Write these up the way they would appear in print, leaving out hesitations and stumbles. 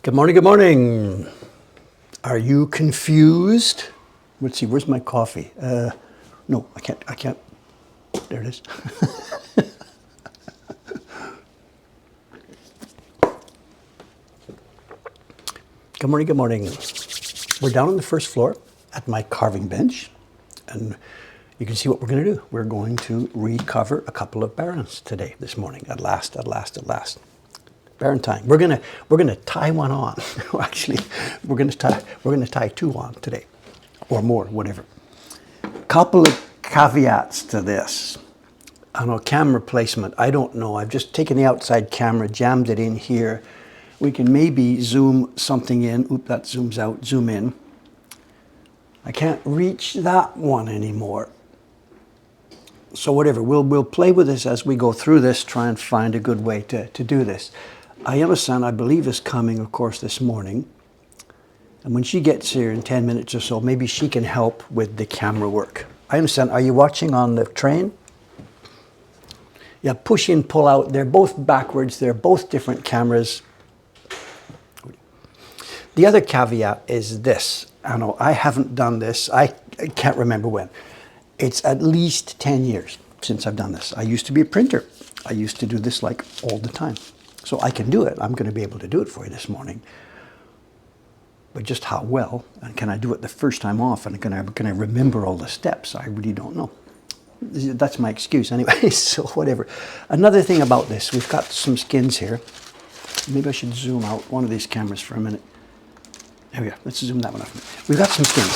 Good morning, good morning. Are you confused? Let's see, where's my coffee? No, I can't. There it is. Good morning, good morning. We're down on the first floor at my carving bench, and you can see what we're going to do. We're going to recover a couple of Barons today, this morning, at last. Baron time. We're gonna tie one on. Actually, we're gonna tie two on today, or more, whatever. Couple of caveats to this. I know camera placement. I don't know. I've just taken the outside camera, jammed it in here. We can maybe zoom something in. Oop, that zooms out. Zoom in. I can't reach that one anymore. So whatever. We'll play with this as we go through this. Try and find a good way to do this. Ayan, I believe, is coming, of course, this morning. And when she gets here in 10 minutes or so, maybe she can help with the camera work. Ayan, are you watching on the train? Yeah, push in, pull out. They're both backwards. They're both different cameras. The other caveat is this. I know I haven't done this. I can't remember when. It's at least 10 years since I've done this. I used to be a printer. I used to do this like all the time. So I can do it. I'm going to be able to do it for you this morning. But just how well, and can I do it the first time off, and can I remember all the steps? I really don't know. That's my excuse anyway, so whatever. Another thing about this, we've got some skins here. Maybe I should zoom out one of these cameras for a minute. There we go. Let's zoom that one off. We've got some skins.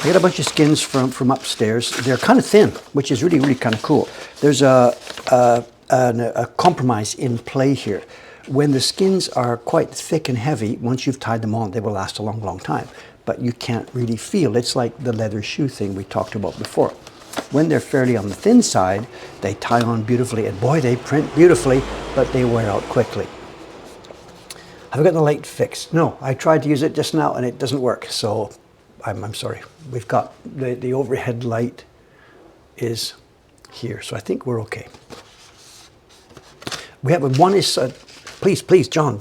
I got a bunch of skins from upstairs. They're kind of thin, which is really kind of cool. There's a compromise in play here. When the skins are quite thick and heavy, once you've tied them on, they will last a long time. But you can't really feel. It's like the leather shoe thing we talked about before. When they're fairly on the thin side, they tie on beautifully, and boy, they print beautifully, but they wear out quickly. Have I got the light fixed? No, I tried to use it just now and it doesn't work, so I'm sorry. We've got the overhead light is here, so I think we're okay. We have one is, please, John,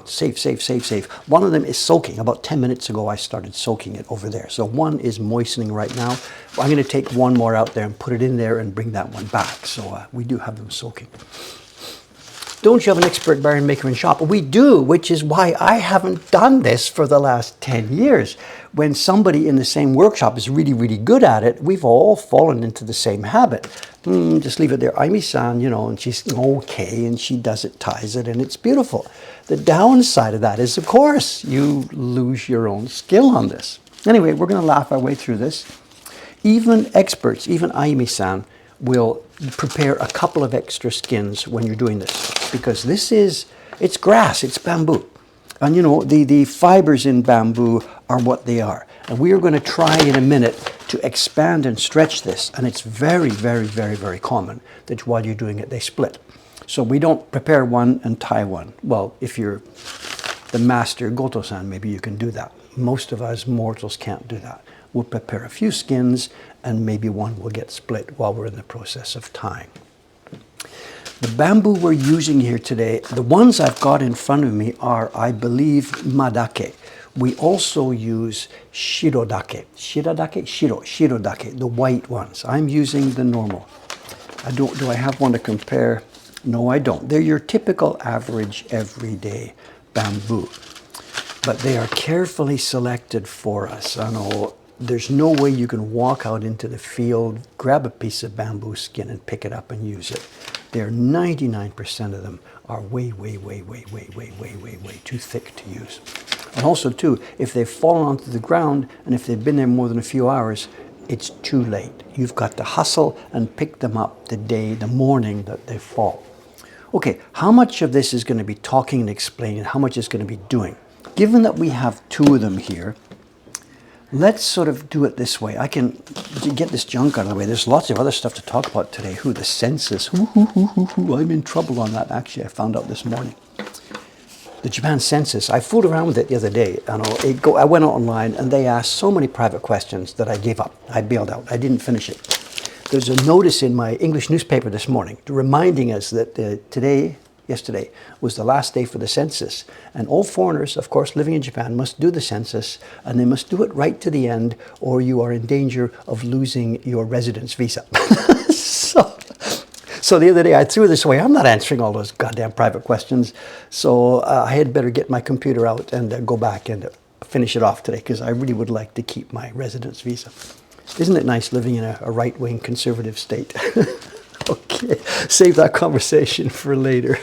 save. One of them is soaking. About 10 minutes ago, I started soaking it over there. So one is moistening right now. I'm going to take one more out there and put it in there and bring that one back. So we do have them soaking. Don't you have an expert Baron maker in shop? We do, which is why I haven't done this for the last 10 years. When somebody in the same workshop is really good at it, we've all fallen into the same habit. Just leave it there. Aimi-san, you know, and she's okay, and she does it, ties it, and it's beautiful. The downside of that is, of course, you lose your own skill on this. Anyway, we're going to laugh our way through this. Even experts, even Aimi-san, will prepare a couple of extra skins when you're doing this, because it's grass, it's bamboo. And you know, the fibers in bamboo are what they are. And we are going to try in a minute to expand and stretch this. And it's very common that while you're doing it, they split. So we don't prepare one and tie one. Well, if you're the master Goto-san, maybe you can do that. Most of us mortals can't do that. We'll prepare a few skins and maybe one will get split while we're in the process of tying. The bamboo we're using here today, the ones I've got in front of me are, I believe, madake. We also use shirodake. Shirodake, the white ones. I'm using the normal. Do I have one to compare? No, I don't. They're your typical average everyday bamboo. But they are carefully selected for us. I know there's no way you can walk out into the field, grab a piece of bamboo skin and pick it up and use it. They're 99% of them are way too thick to use. And also too, if they've fallen onto the ground and if they've been there more than a few hours, it's too late. You've got to hustle and pick them up the morning that they fall. Okay, how much of this is going to be talking and explaining? How much is going to be doing? Given that we have two of them here, let's sort of do it this way. I can get this junk out of the way. There's lots of other stuff to talk about today. The census. I'm in trouble on that, actually. I found out this morning. The Japan census. I fooled around with it the other day. I went online and they asked so many private questions that I gave up. I bailed out. I didn't finish it. There's a notice in my English newspaper this morning reminding us that today yesterday was the last day for the census. And all foreigners, of course, living in Japan must do the census, and they must do it right to the end, or you are in danger of losing your residence visa. So the other day I threw this away. I'm not answering all those goddamn private questions. So I had better get my computer out and go back and finish it off today, because I really would like to keep my residence visa. Isn't it nice living in a right-wing conservative state? Okay, save that conversation for later.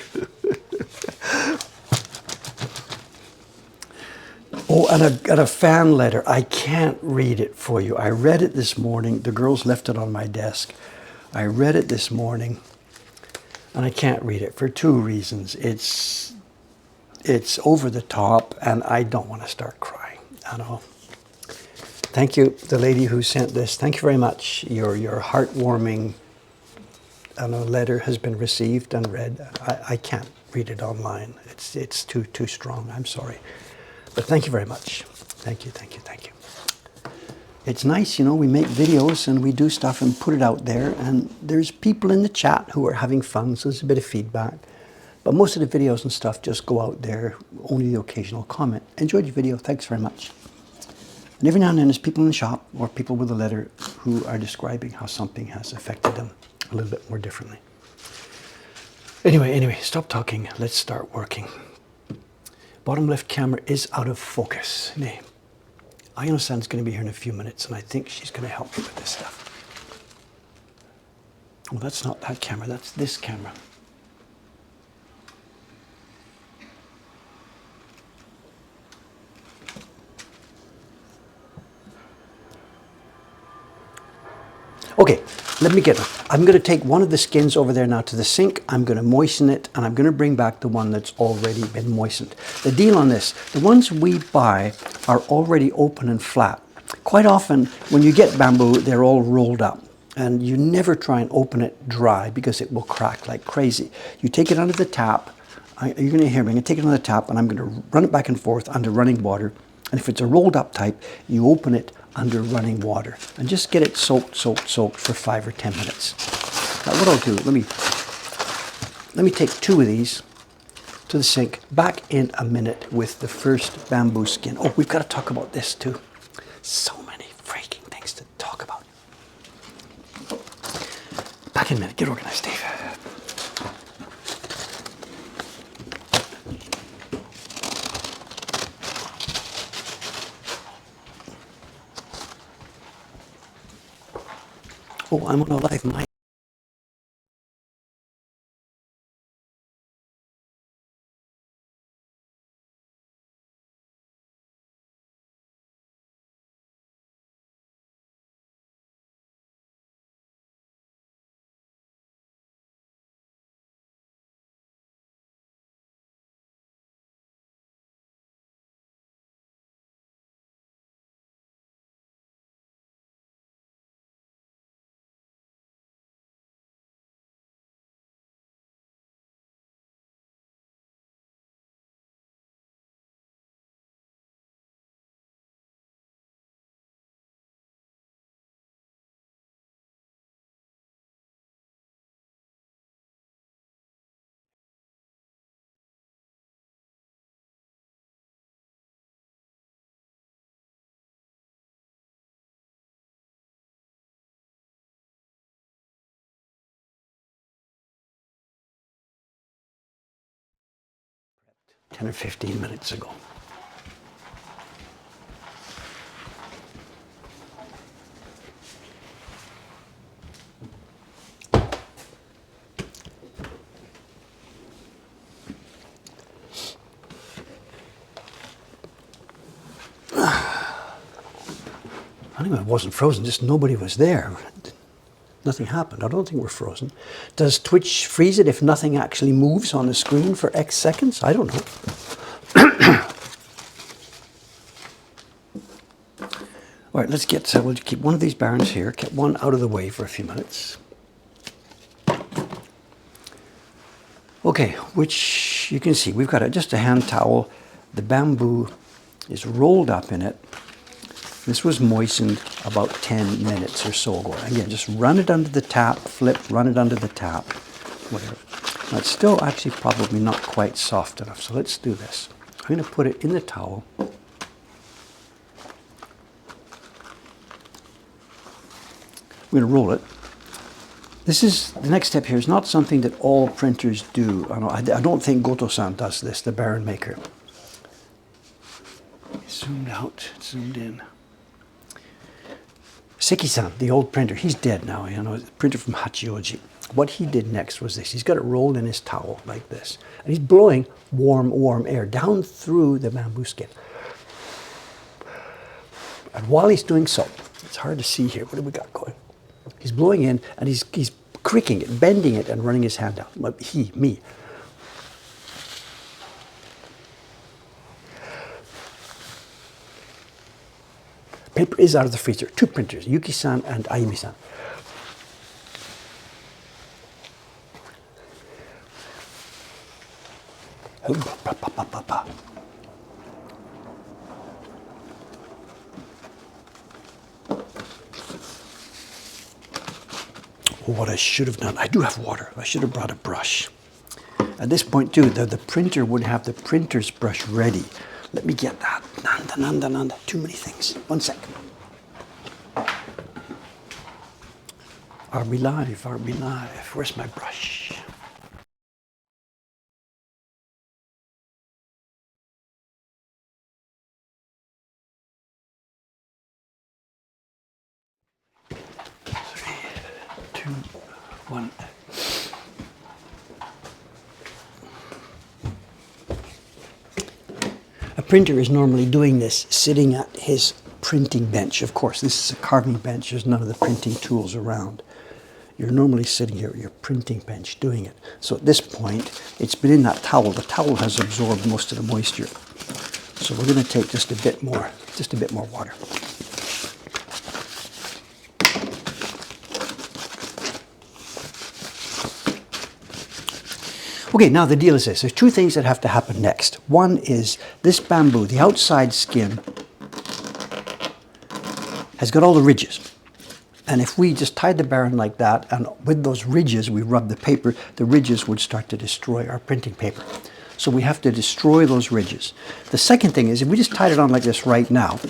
Oh, and I got a fan letter. I can't read it for you. I read it this morning. The girls left it on my desk. I read it this morning, and I can't read it for two reasons. It's over the top, and I don't want to start crying. I know. Thank you, the lady who sent this. Thank you very much. Your heartwarming letter has been received and read. I can't read it online. It's too strong. I'm sorry. But thank you very much. Thank you, thank you, thank you. It's nice, you know, we make videos and we do stuff and put it out there, and there's people in the chat who are having fun, so there's a bit of feedback. But most of the videos and stuff just go out there, only the occasional comment. Enjoyed your video, thanks very much. And every now and then there's people in the shop or people with a letter who are describing how something has affected them a little bit more differently. Anyway, stop talking, let's start working. Bottom left camera is out of focus. Nee. Ayano-san's going to be here in a few minutes, and I think she's going to help me with this stuff. Oh, that's not that camera, that's this camera. Okay, let me get it. I'm going to take one of the skins over there now to the sink. I'm going to moisten it, and I'm going to bring back the one that's already been moistened. The deal on this, the ones we buy are already open and flat. Quite often, when you get bamboo, they're all rolled up, and you never try and open it dry because it will crack like crazy. You take it under the tap. You're going to hear me. I'm going to take it under the tap, and I'm going to run it back and forth under running water. And if it's a rolled up type, you open it under running water and just get it soaked for 5 or 10 minutes. Now what I'll do, let me take 2 of these to the sink, back in a minute with the first bamboo skin. Oh, we've got to talk about this too. So many freaking things to talk about. Back in a minute, get organized, Dave. Oh, I'm on a live mic. Prepped 10 or 15 minutes ago. Anyway, it wasn't frozen, just nobody was there. Nothing happened. I don't think we're frozen. Does Twitch freeze it if nothing actually moves on the screen for X seconds? I don't know. All right, let's get, we'll keep one of these Barons here, get one out of the way for a few minutes. Okay, which you can see, we've got just a hand towel. The bamboo is rolled up in it. This was moistened about 10 minutes or so ago. Again, just run it under the tap, flip, run it under the tap, whatever. It's still actually probably not quite soft enough, so let's do this. I'm going to put it in the towel. I'm going to roll it. This is, the next step here is not something that all printers do. I don't think Goto-san does this, the Baran maker. Zoomed out, zoomed in. Seki-san, the old printer, he's dead now, you know, the printer from Hachioji. What he did next was this. He's got it rolled in his towel like this. And he's blowing warm, warm air down through the bamboo skin. And while he's doing so, it's hard to see here. What do we got going? He's blowing in and he's creaking it, bending it, and running his hand down. Me. Paper is out of the freezer. Two printers, Yuki-san and Ayumi-san. What I should have done, I do have water. I should have brought a brush. At this point too, the printer would have the printer's brush ready. Let me get that. Nanda. Too many things. 1 sec. Are we live? Where's my brush? Three, two, one. A printer is normally doing this sitting at his printing bench. Of course, this is a carving bench. There's none of the printing tools around. You're normally sitting here at your printing bench doing it. So at this point, it's been in that towel. The towel has absorbed most of the moisture. So we're going to take just a bit more water. Okay, now the deal is this. There's two things that have to happen next. One is this bamboo, the outside skin, has got all the ridges. And if we just tied the Baran like that, and with those ridges we rub the paper, the ridges would start to destroy our printing paper. So we have to destroy those ridges. The second thing is, if we just tied it on like this right now,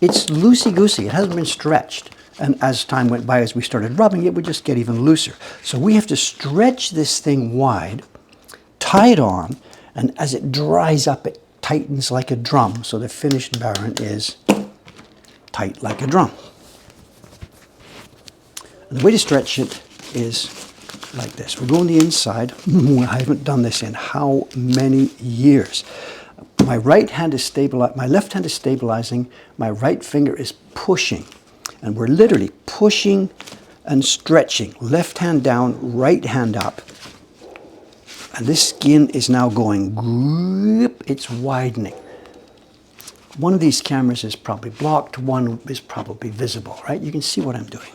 it's loosey-goosey. It hasn't been stretched. And as time went by, as we started rubbing, it would just get even looser. So we have to stretch this thing wide, tie it on, and as it dries up, it tightens like a drum. So the finished Baran is tight like a drum. And the way to stretch it is like this. We go on the inside. I haven't done this in how many years? My right hand is stabilizing, my left hand is stabilizing, my right finger is pushing. And we're literally pushing and stretching. Left hand down, right hand up. And this skin is now going, it's widening. One of these cameras is probably blocked, one is probably visible, right? You can see what I'm doing.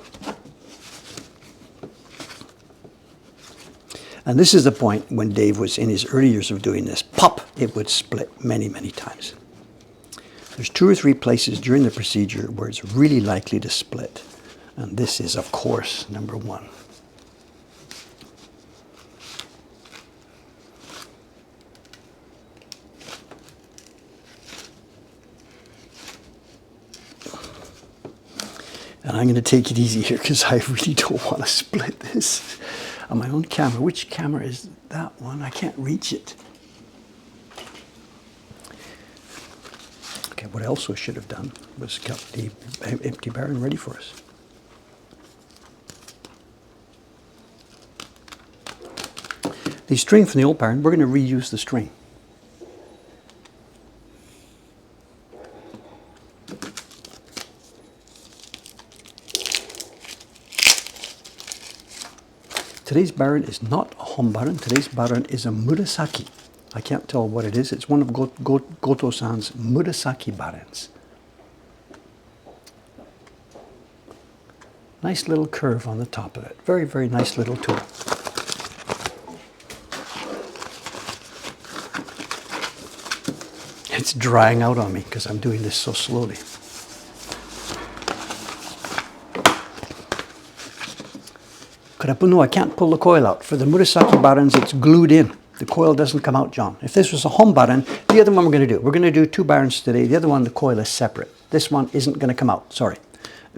And this is the point when Dave was in his early years of doing this. Pop! It would split many, many times. There's 2 or 3 places during the procedure where it's really likely to split. And this is, of course, number 1. And I'm going to take it easy here because I really don't want to split this on my own camera. Which camera is that one? I can't reach it. Okay, what else we should have done was got the empty Baran ready for us. The string from the old Baran, we're going to reuse the string. Today's Baran is not a Honbaran. Today's Baran is a Murasaki. I can't tell what it is. It's one of Goto-san's Murasaki Barans. Nice little curve on the top of it. Very, very nice little tool. It's drying out on me because I'm doing this so slowly. No, I can't pull the coil out. For the Murasaki Barans, it's glued in. The coil doesn't come out, John. If this was a home Baran, the other one we're going to do. We're going to do 2 Barans today. The other one, the coil is separate. This one isn't going to come out, sorry.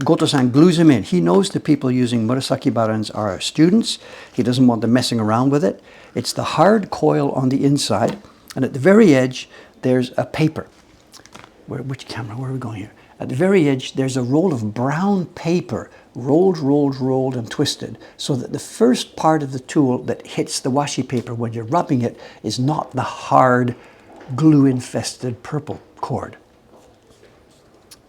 Goto-san glues him in. He knows the people using Murasaki Barans are students. He doesn't want them messing around with it. It's the hard coil on the inside, and at the very edge, there's a paper. Which camera? Where are we going here? At the very edge, there's a roll of brown paper, rolled, and twisted, so that the first part of the tool that hits the washi paper when you're rubbing it is not the hard, glue-infested purple cord.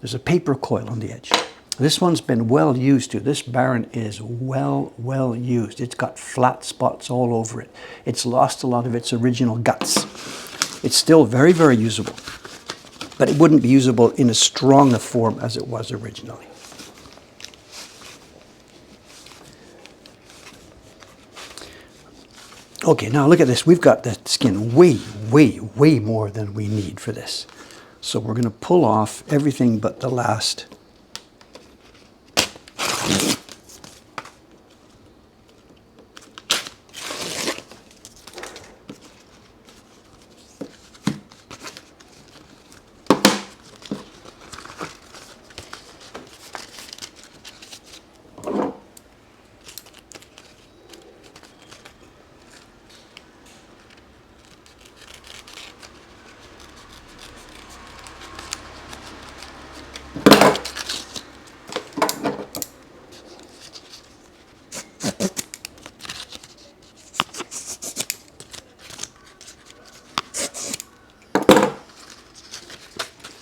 There's a paper coil on the edge. This one's been well used too. This Baran is well used. It's got flat spots all over it. It's lost a lot of its original guts. It's still very usable, but it wouldn't be usable in as strong a form as it was originally. Okay, now look at this. We've got the skin way more than we need for this. So we're going to pull off everything but the last.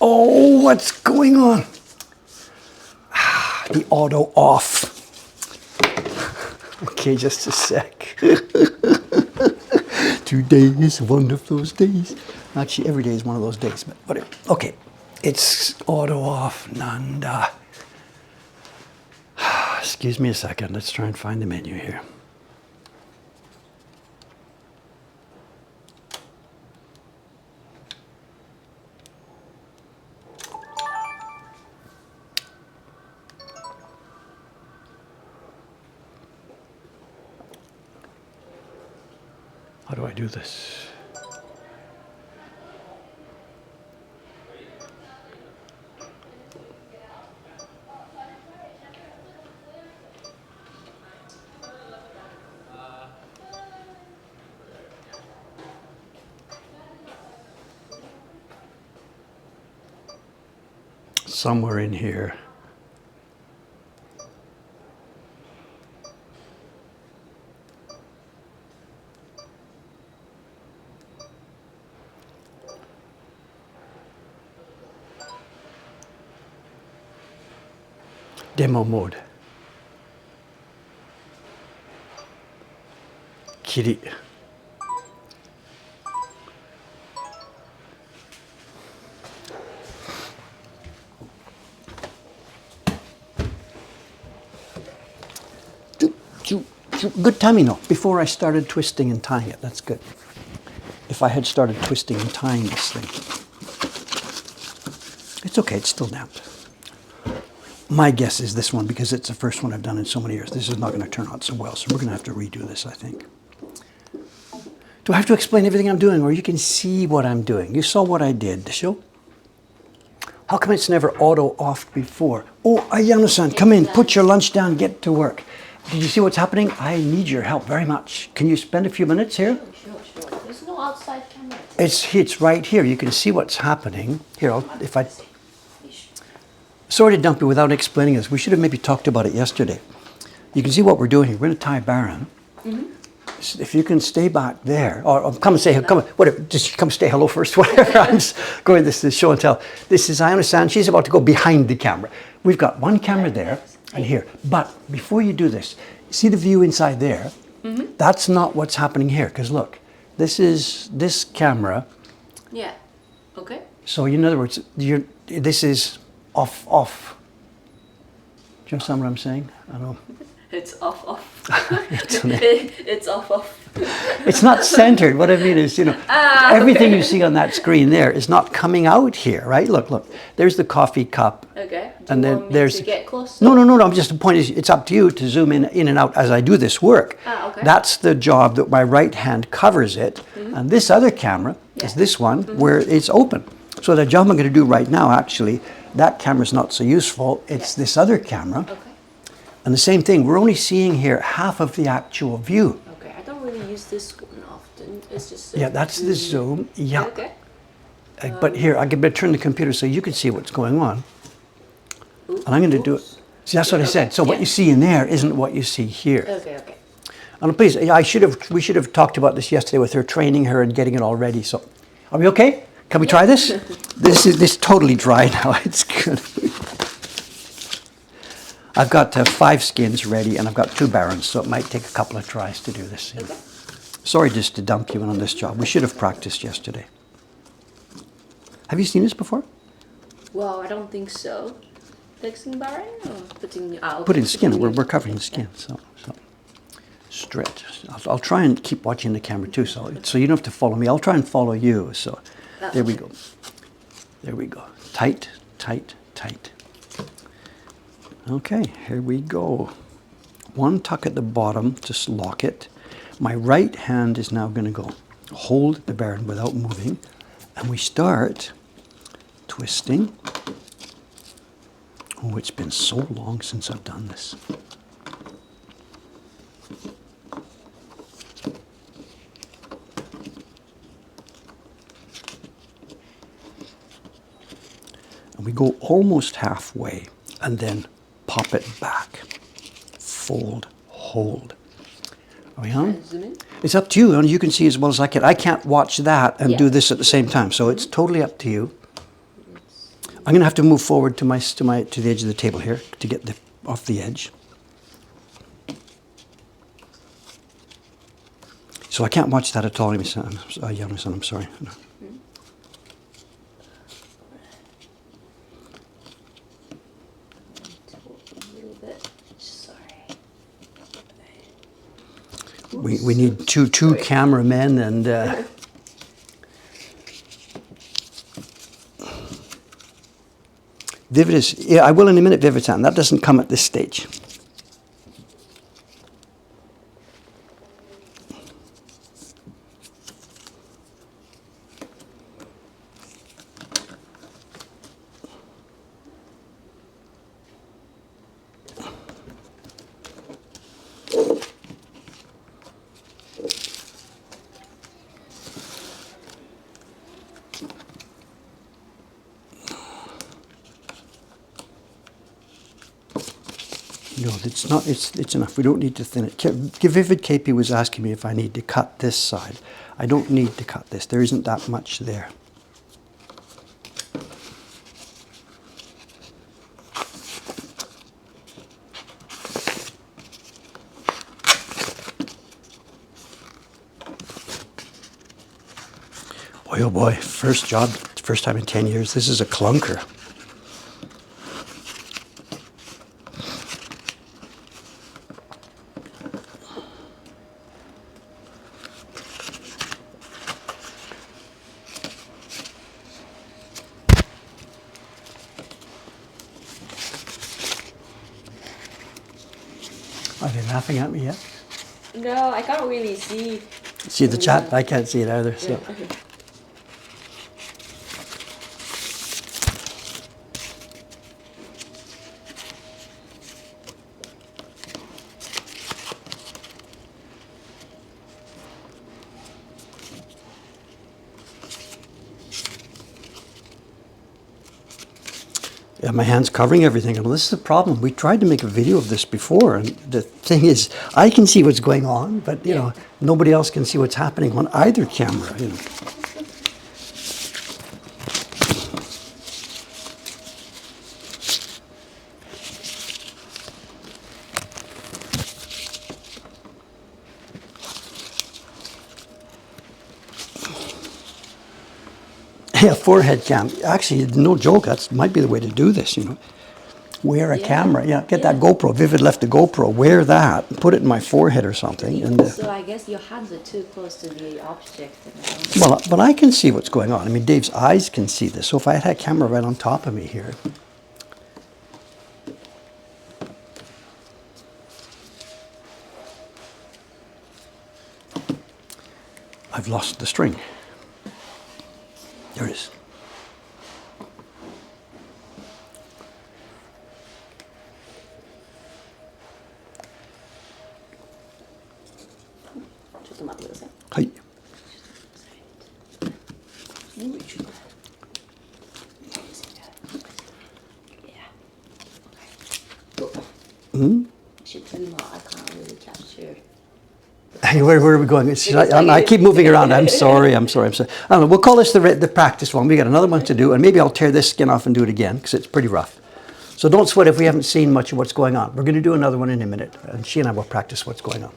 Oh, what's going on? The auto off. Okay, just a sec. Today is one of those days. Actually, every day is one of those days, but whatever. Okay, it's auto off, Nanda. Excuse me a second. Let's try and find the menu here. How do I do this? Somewhere in here. Demo mode. Kiri. Good timing though, before I started twisting and tying it. That's good. If I had started twisting and tying this thing. It's okay, it's still damp. My guess is this one, because it's the first one I've done in so many years. This is not going to turn out so well, so we're going to have to redo this, I think. Do I have to explain everything I'm doing, or you can see what I'm doing? You saw what I did, the show? How come it's never auto-off before? Oh, Ayano-san, come in, put your lunch down, get to work. Did you see what's happening? I need your help very much. Can you spend a few minutes here? Sure. There's no outside camera. It's right here. You can see what's happening. Here, if I... Sorry to dump you without explaining this. We should have maybe talked about it yesterday. You can see what we're doing here. We're going to tie Baran. Mm-hmm. If you can stay back there, or come and say, whatever, just come say hello first, whatever. I'm just going this show and tell. This is, I understand, she's about to go behind the camera. We've got one camera there and here. But before you do this, see the view inside there? Mm-hmm. That's not what's happening here, because look, this is this camera. Yeah, okay. So in other words, this is off. Do you understand what I'm saying? I don't know. It's off. It's It's off. It's not centered. What I mean is, you know, everything you see on that screen there is not coming out here, right? Look, look. There's the coffee cup. Okay. Do And you then want me there's to get closer? no, no, no, no. I'm just the point is, it's up to you to zoom in and out as I do this work. Okay. That's the job that my right hand covers it, and this other camera is this one where it's open. So the job I'm going to do right now, actually, that camera's not so useful. It's this other camera, Okay. and the same thing. We're only seeing here half of the actual view. Okay. I don't really use this one often. It's just. Yeah, that's the zoom. Yeah. Okay. But here, I can turn the computer so you can see what's going on. Ooh, And I'm going to do it. oops. See, that's what I said. So what you see in there isn't what you see here. Okay. Okay. And please, we should have talked about this yesterday with her, training her and getting it all ready. So, are we okay? Can we try this? This is totally dry now. It's good. I've got 5 skins ready, and I've got 2 Barons, so it might take a couple of tries to do this. You know. Sorry just to dump you in on this job. We should have practiced yesterday. Have you seen this before? Well, I don't think so. Fixing Baran or putting out? Put in skin. We're covering the skin. So stretch. I'll try and keep watching the camera too, so you don't have to follow me. I'll try and follow you. So there we go. There we go. Tight, tight, tight. Okay, here we go. One tuck at the bottom, just lock it. My right hand is now going to go hold the Baron without moving, and we start twisting. Oh, it's been so long since I've done this. And we go almost halfway and then pop it back. Fold, hold. Are we on? Zoom in? It's up to you, and you can see as well as I can. I can't watch that and do this at the same time, so it's totally up to you. I'm going to have to move forward to the edge of the table here to get off the edge. So I can't watch that at all, my son. I'm sorry. No. We need two cameramen and. Vivid yeah, I will in a minute, Vivitan. That doesn't come at this stage. No, it's not. It's enough. We don't need to thin it. Vivid KP was asking me if I need to cut this side. I don't need to cut this. There isn't that much there. Boy, oh boy, first job, first time in 10 years. This is a clunker. Are they laughing at me yet? No, I can't really see. See the chat? I can't see it either. So. Yeah, my hand's covering everything. And this is the problem. We tried to make a video of this before, and the thing is, I can see what's going on, but you know, nobody else can see what's happening on either camera. You know. Yeah, forehead cam. Actually, no joke. That might be the way to do this. You know, wear a Yeah. camera. Yeah, get that Yeah. GoPro. Vivid left the GoPro. Wear that. Put it in my forehead or something. And So I guess your hands are too close to the object. well, but I can see what's going on. I mean, Dave's eyes can see this. So if I had a camera right on top of me here. I've lost the string. There it is. Hi. I can't really capture. Hey, where are we going? I keep moving around. I'm sorry. I don't know. We'll call this the practice one. We got another one to do, and maybe I'll tear this skin off and do it again because it's pretty rough. So don't sweat if we haven't seen much of what's going on. We're going to do another one in a minute, and she and I will practice what's going on.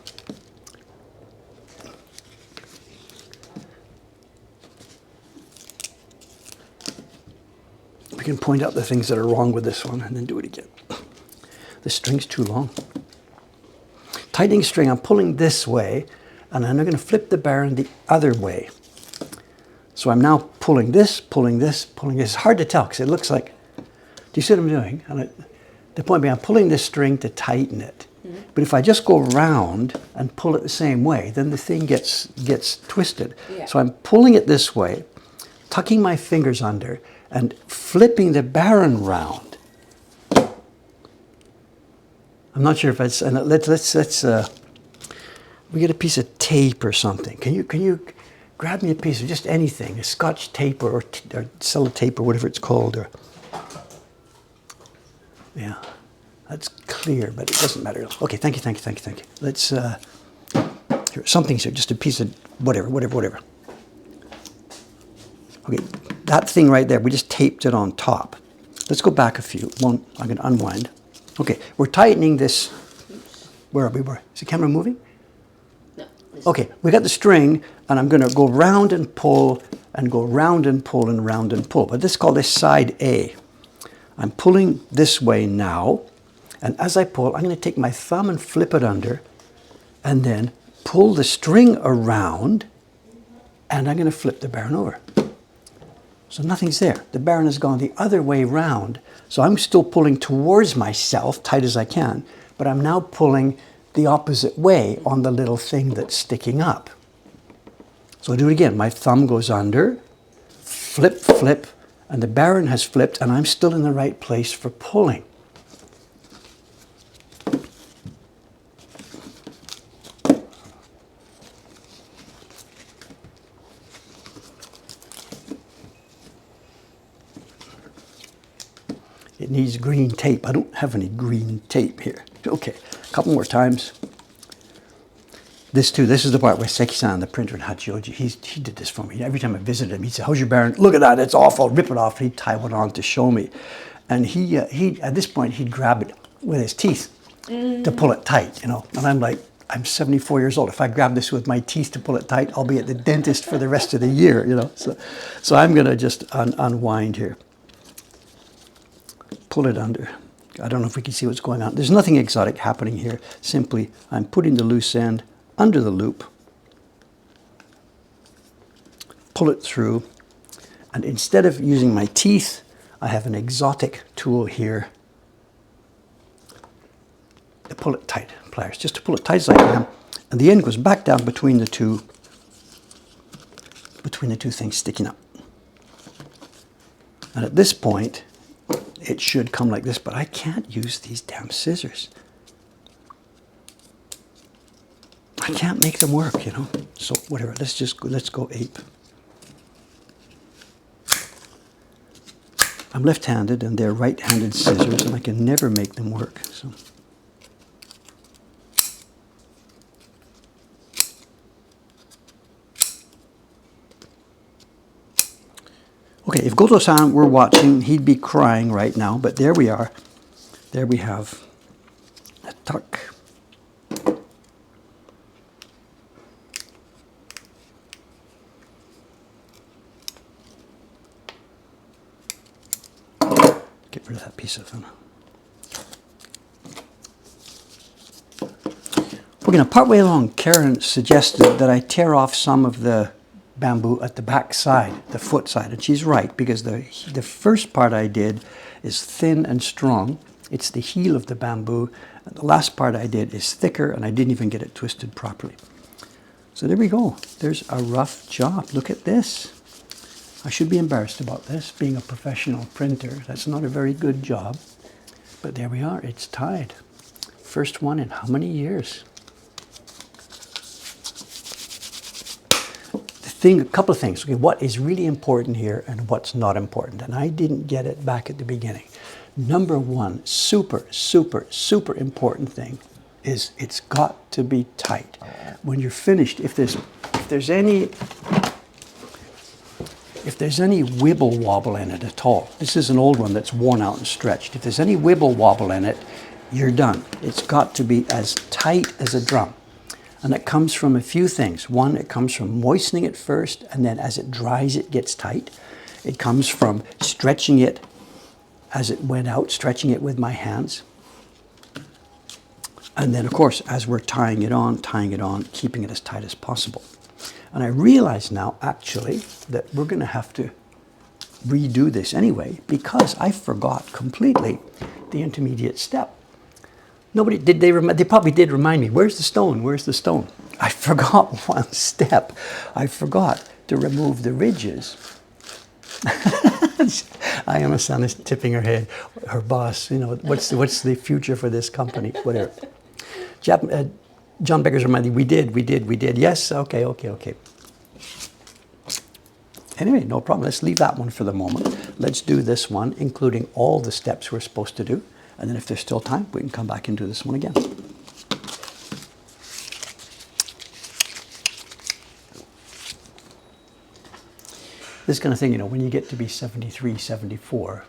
We can point out the things that are wrong with this one and then do it again. The string's too long. Tightening string, I'm pulling this way, and then I'm going to flip the Baran the other way. So I'm now pulling this, pulling this, pulling this. It's hard to tell because it looks like, do you see what I'm doing? And the point being, I'm pulling this string to tighten it. Mm-hmm. But if I just go around and pull it the same way, then the thing gets twisted. Yeah. So I'm pulling it this way, tucking my fingers under, and flipping the Baran round. I'm not sure if it's, and let's we get a piece of tape or something. Can you grab me a piece of just anything, a Scotch tape or sellotape or whatever it's called, or yeah, that's clear, but it doesn't matter. Okay, thank you. Let's here, something's here, just a piece of whatever. Okay, that thing right there, we just taped it on top. Let's go back a few. One, I'm going to unwind. Okay, we're tightening this. Where are we? Is the camera moving? No. Okay, we got the string, and I'm going to go round and pull, and go round and pull, and round and pull. But this is called a side A. I'm pulling this way now, and as I pull, I'm going to take my thumb and flip it under, and then pull the string around, and I'm going to flip the Baran over. So nothing's there. The Baran has gone the other way round. So I'm still pulling towards myself, tight as I can, but I'm now pulling the opposite way on the little thing that's sticking up. So I'll do it again. My thumb goes under, flip, and the Baran has flipped, and I'm still in the right place for pulling. It needs green tape. I don't have any green tape here. Okay, a couple more times. This too, this is the part where Seki-san, the printer in Hachioji, he did this for me. Every time I visited him, he'd say, "How's your Baran? Look at that, it's awful, rip it off." He'd tie one on to show me. And he at this point, he'd grab it with his teeth to pull it tight, you know. And I'm like, I'm 74 years old. If I grab this with my teeth to pull it tight, I'll be at the dentist for the rest of the year, you know. So I'm gonna just unwind here. Pull it under. I don't know if we can see what's going on. There's nothing exotic happening here. Simply, I'm putting the loose end under the loop, pull it through, and instead of using my teeth, I have an exotic tool here to pull it tight, pliers, just to pull it tight as I can, and the end goes back down between the two things sticking up. And at this point, it should come like this, but I can't use these damn scissors. I can't make them work, you know. So whatever, let's go ape. I'm left-handed and they're right-handed scissors, and I can never make them work. So. Okay, if Goto-san were watching, he'd be crying right now, but there we are. There we have a tuck. Get rid of that piece of them. Okay, now partway along, Karen suggested that I tear off some of the bamboo at the back side, the foot side, and she's right, because the first part I did is thin and strong. It's the heel of the bamboo, and the last part I did is thicker, and I didn't even get it twisted properly. So there we go. There's a rough job. Look at this. I should be embarrassed about this, being a professional printer. That's not a very good job, but there we are. It's tied. First one in how many years? A couple of things. Okay, what is really important here and what's not important? And I didn't get it back at the beginning. Number one, super, super, super important thing is it's got to be tight. When you're finished, if there's any wibble wobble in it at all, this is an old one that's worn out and stretched. If there's any wibble wobble in it, you're done. It's got to be as tight as a drum. And it comes from a few things. One, it comes from moistening it first, and then as it dries, it gets tight. It comes from stretching it as it went out, stretching it with my hands. And then, of course, as we're tying it on, keeping it as tight as possible. And I realize now, actually, that we're going to have to redo this anyway, because I forgot completely the intermediate step. Nobody did. They probably did remind me. Where's the stone? Where's the stone? I forgot one step. I forgot to remove the ridges. Ayana san is tipping her head. Her boss. You know, what's the future for this company? Whatever. John Becker's reminding me. We did. Yes. Okay. Anyway, no problem. Let's leave that one for the moment. Let's do this one, including all the steps we're supposed to do. And then if there's still time, we can come back and do this one again. This kind of thing, you know, when you get to be 73, 74,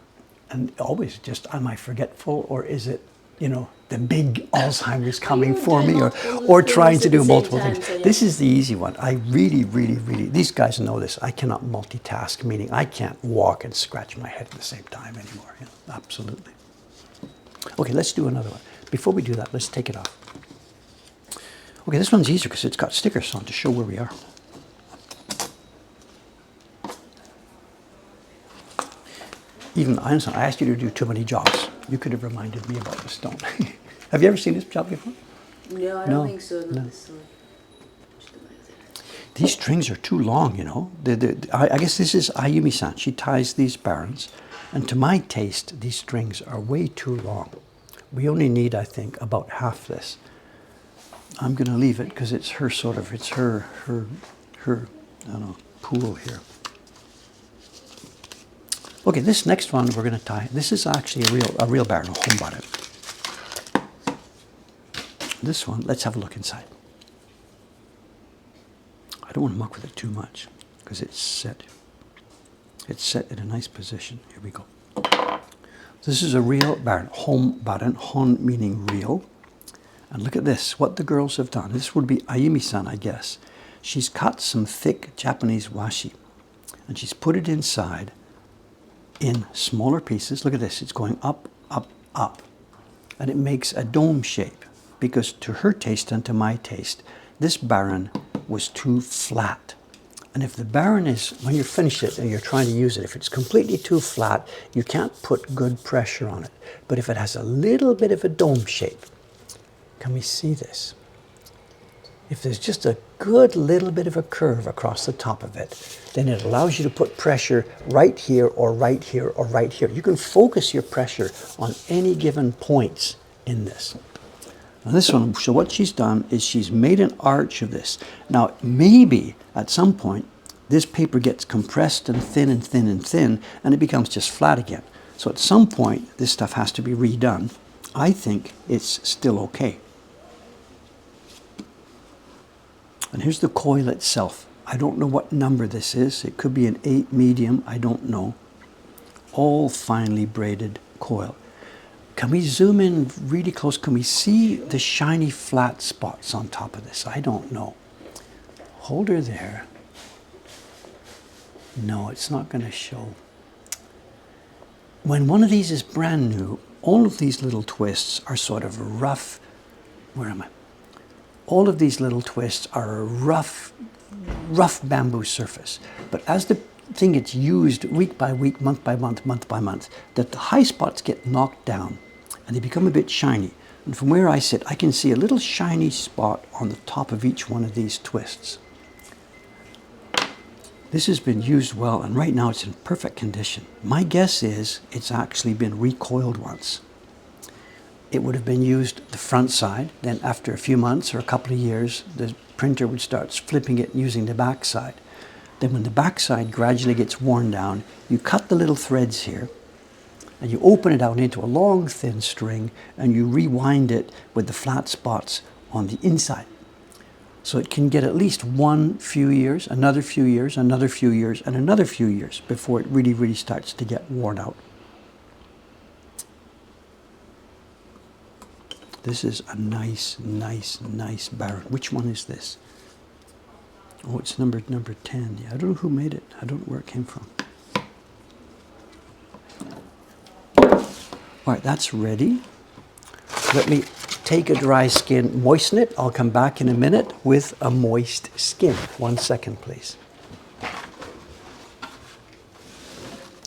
and always just, am I forgetful, or is it, you know, the big Alzheimer's coming for me, or trying to do multiple things? So yeah. This is the easy one. I really, these guys know this. I cannot multitask, meaning I can't walk and scratch my head at the same time anymore. You know, absolutely. Okay, let's do another one. Before we do that, let's take it off. Okay, this one's easier because it's got stickers on to show where we are. Even I asked you to do too many jobs. You could have reminded me about the stone. Have you ever seen this job before? No, I don't think so. No. These strings are too long, you know. I guess this is Ayumi-san. She ties these barons. And to my taste, these strings are way too long. We only need, I think, about half this. I'm going to leave it because it's her sort of, it's her, I don't know, pool here. Okay, this next one we're going to tie. This is actually a real baron, a home baron. This one, let's have a look inside. I don't want to muck with it too much because it's set. It's set in a nice position. Here we go. This is a real baron, home baron, hon meaning real. And look at this, what the girls have done. This would be Ayumi-san, I guess. She's cut some thick Japanese washi and she's put it inside in smaller pieces. Look at this, it's going up, up, up. And it makes a dome shape because to her taste and to my taste, this baron was too flat. And if the baron is, when you finish it and you're trying to use it, if it's completely too flat, you can't put good pressure on it. But if it has a little bit of a dome shape, can we see this? If there's just a good little bit of a curve across the top of it, then it allows you to put pressure right here or right here or right here. You can focus your pressure on any given points in this. Now this one, so what she's done is she's made an arch of this. Now maybe at some point this paper gets compressed and thin and thin and thin and it becomes just flat again. So at some point this stuff has to be redone. I think it's still okay. And here's the coil itself. I don't know what number this is. It could be an 8 medium, I don't know. All finely braided coil. Can we zoom in really close? Can we see the shiny flat spots on top of this? I don't know. Hold her there. No, it's not going to show. When one of these is brand new, all of these little twists are sort of rough. Where am I? all of these little twists are a rough bamboo surface. But as the thing gets used week by week, month by month, month by month, that the high spots get knocked down and they become a bit shiny. And from where I sit, I can see a little shiny spot on the top of each one of these twists. This has been used well, and right now it's in perfect condition. My guess is it's actually been recoiled once. It would have been used the front side, then after a few months or a couple of years, the printer would start flipping it using the back side. Then when the back side gradually gets worn down, you cut the little threads here, and you open it out into a long thin string, and you rewind it with the flat spots on the inside. So it can get at least one few years, another few years, another few years, and another few years before it really starts to get worn out. This is a nice Baran. Which one is this? Oh, it's number 10. Yeah, I don't know who made it. I don't know where it came from. All right, that's ready. Let me take a dry skin, moisten it. I'll come back in a minute with a moist skin. 1 second, please.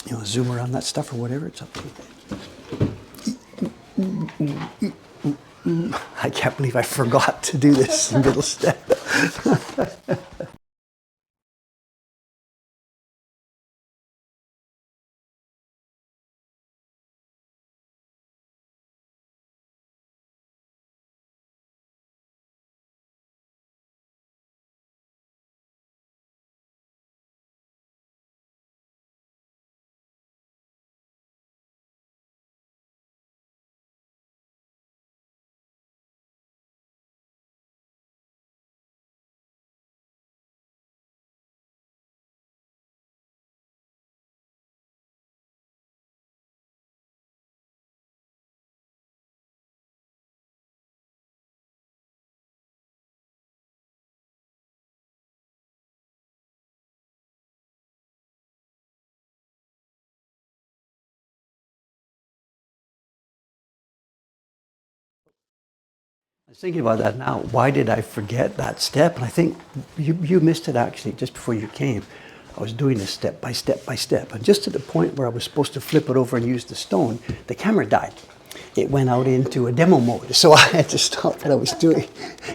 You know, zoom around that stuff or whatever, it's up to you. I can't believe I forgot to do this middle step. I was thinking about that now. Why did I forget that step? And I think you missed it actually just before you came. I was doing this step by step by step. And just to the point where I was supposed to flip it over and use the stone, the camera died. It went out into a demo mode. So I had to stop what I was doing,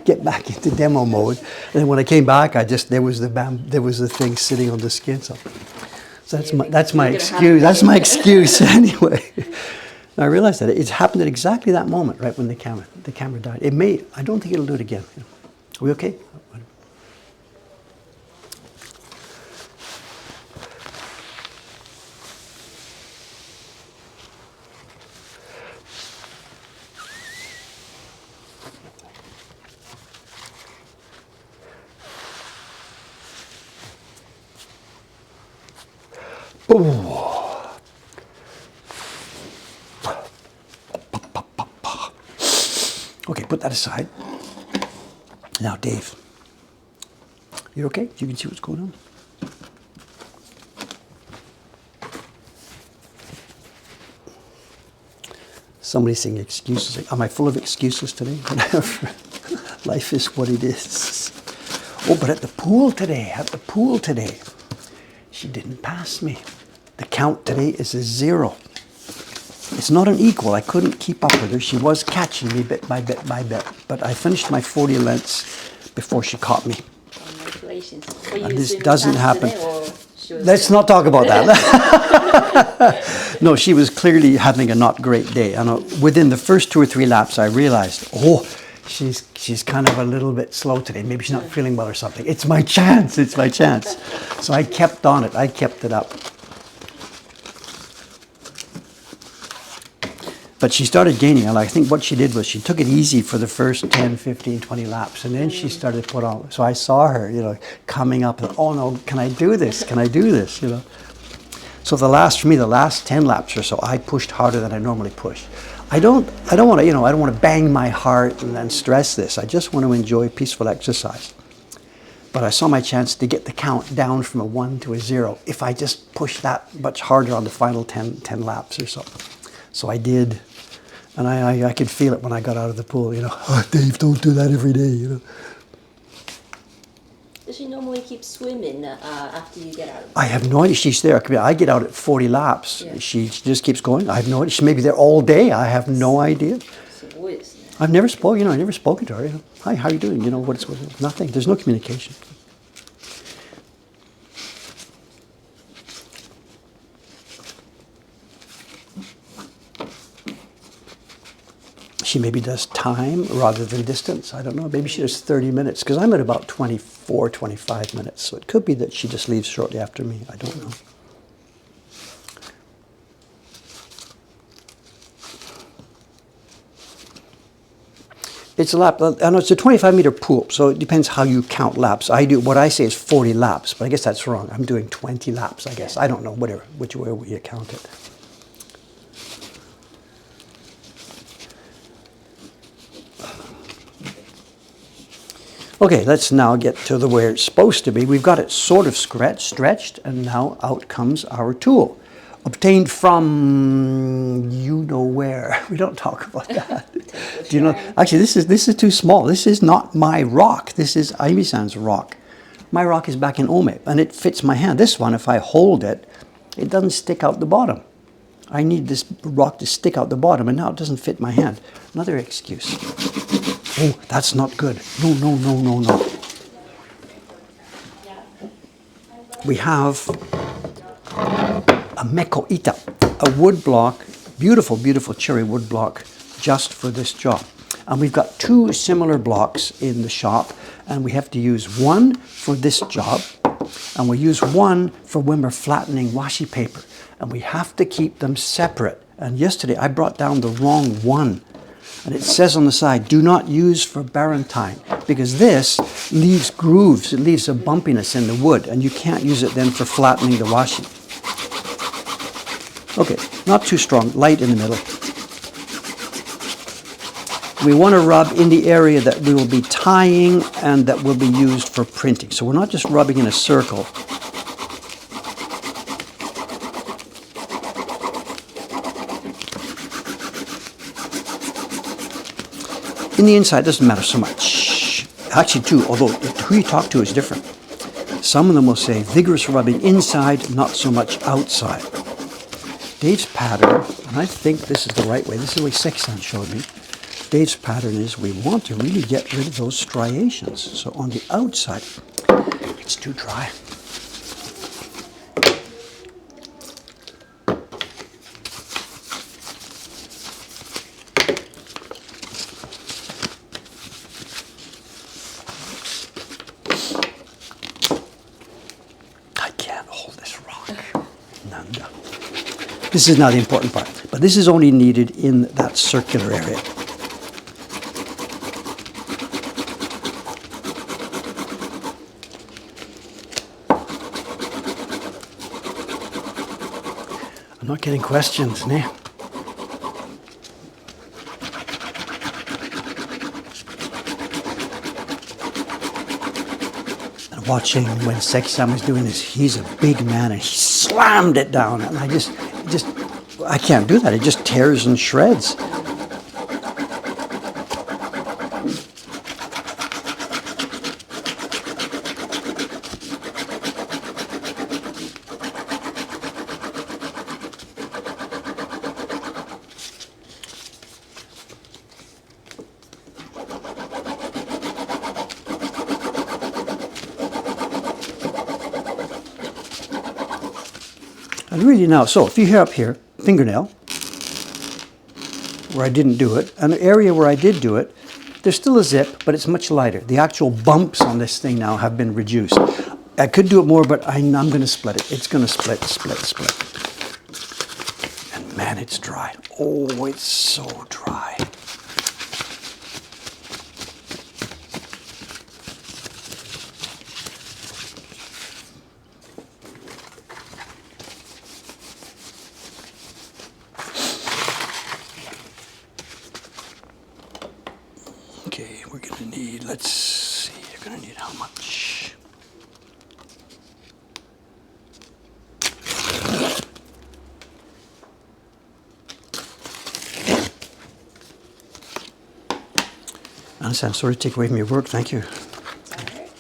get back into demo mode. And then when I came back, there was the thing sitting on the skin. So that's my excuse. That's my excuse anyway. I realized that it happened at exactly that moment, right when the camera died. I don't think it'll do it again. Are we okay? Boom. Okay, put that aside. Now, Dave, you're okay? You can see what's going on? Somebody's saying excuses. Am I full of excuses today? Life is what it is. Oh, but at the pool today, she didn't pass me. The count today is a 0. It's not an equal. I couldn't keep up with her. She was catching me bit by bit by bit. But I finished my 40 lengths before she caught me. Congratulations. And this doesn't happen. Let's not talk about that. No, she was clearly having a not great day. And within the first 2 or 3 laps, I realized, she's kind of a little bit slow today. Maybe she's not feeling well or something. It's my chance. It's my chance. So I kept on it. I kept it up. But she started gaining, and I think what she did was she took it easy for the first 10, 15, 20 laps, and then she started to put on. So I saw her, coming up, and, oh no, can I do this? Can I do this? So the last 10 laps or so, I pushed harder than I normally push. I don't want to bang my heart and stress this. I just want to enjoy peaceful exercise. But I saw my chance to get the count down from a 1 to a 0 if I just push that much harder on the final 10 laps or so. So I did. And I could feel it when I got out of the pool, you know. Oh, Dave, don't do that every day, you know. Does she normally keep swimming after you get out? I have no idea. She's there. I get out at 40 laps. Yeah. She just keeps going. I have no idea. She may be there all day. I have no idea. I've never spoken, you know, I've never spoken to her. You know, hi, how are you doing? You know, what's nothing. There's no communication. She maybe does time rather than distance. I don't know. Maybe she does 30 minutes because I'm at about 24, 25 minutes. So it could be that she just leaves shortly after me. I don't know. It's a lap. I know it's a 25-meter pool, so it depends how you count laps. What I say is 40 laps, but I guess that's wrong. I'm doing 20 laps, I guess. I don't know, whatever, which way you count it. Okay, let's now get to where it's supposed to be. We've got it sort of stretched, and now out comes our tool. Obtained from you know where. We don't talk about that. Do you know? Actually, this is too small. This is not my rock. This is Aimi-san's rock. My rock is back in Ome, and it fits my hand. This one, if I hold it, it doesn't stick out the bottom. I need this rock to stick out the bottom, and now it doesn't fit my hand. Another excuse. Oh, that's not good. No, no, no, no, no. We have a meko ita, a wood block, beautiful, beautiful cherry wood block, just for this job. And we've got two similar blocks in the shop, and we have to use one for this job, and we use one for when we're flattening washi paper. And we have to keep them separate. And yesterday I brought down the wrong one. And it says on the side, do not use for barentine, because this leaves grooves, it leaves a bumpiness in the wood, and you can't use it then for flattening the washi. Okay, not too strong, light in the middle. We want to rub in the area that we will be tying and that will be used for printing. So we're not just rubbing in a circle. In the inside, doesn't matter so much. Actually, too, although who you talk to is different. Some of them will say vigorous rubbing inside, not so much outside. Dave's pattern, and I think this is the right way, this is the way Seki-san showed me. Dave's pattern is we want to really get rid of those striations. So on the outside, it's too dry. This is not the important part, but this is only needed in that circular area. I'm not getting questions, nah. And watching when Seki-san was doing this, he's a big man and he slammed it down, and I can't do that. It just tears and shreds. And really now, so if you hear up here, fingernail, where I didn't do it, and the area where I did do it, there's still a zip, but it's much lighter. The actual bumps on this thing now have been reduced. I could do it more, but I'm going to split it. It's going to split. And man, it's dry. Oh, it's so dry. Okay, we're going to need, let's see, you're going to need how much? Honestly, I'm sorry to take away from your work. Thank you. Alright.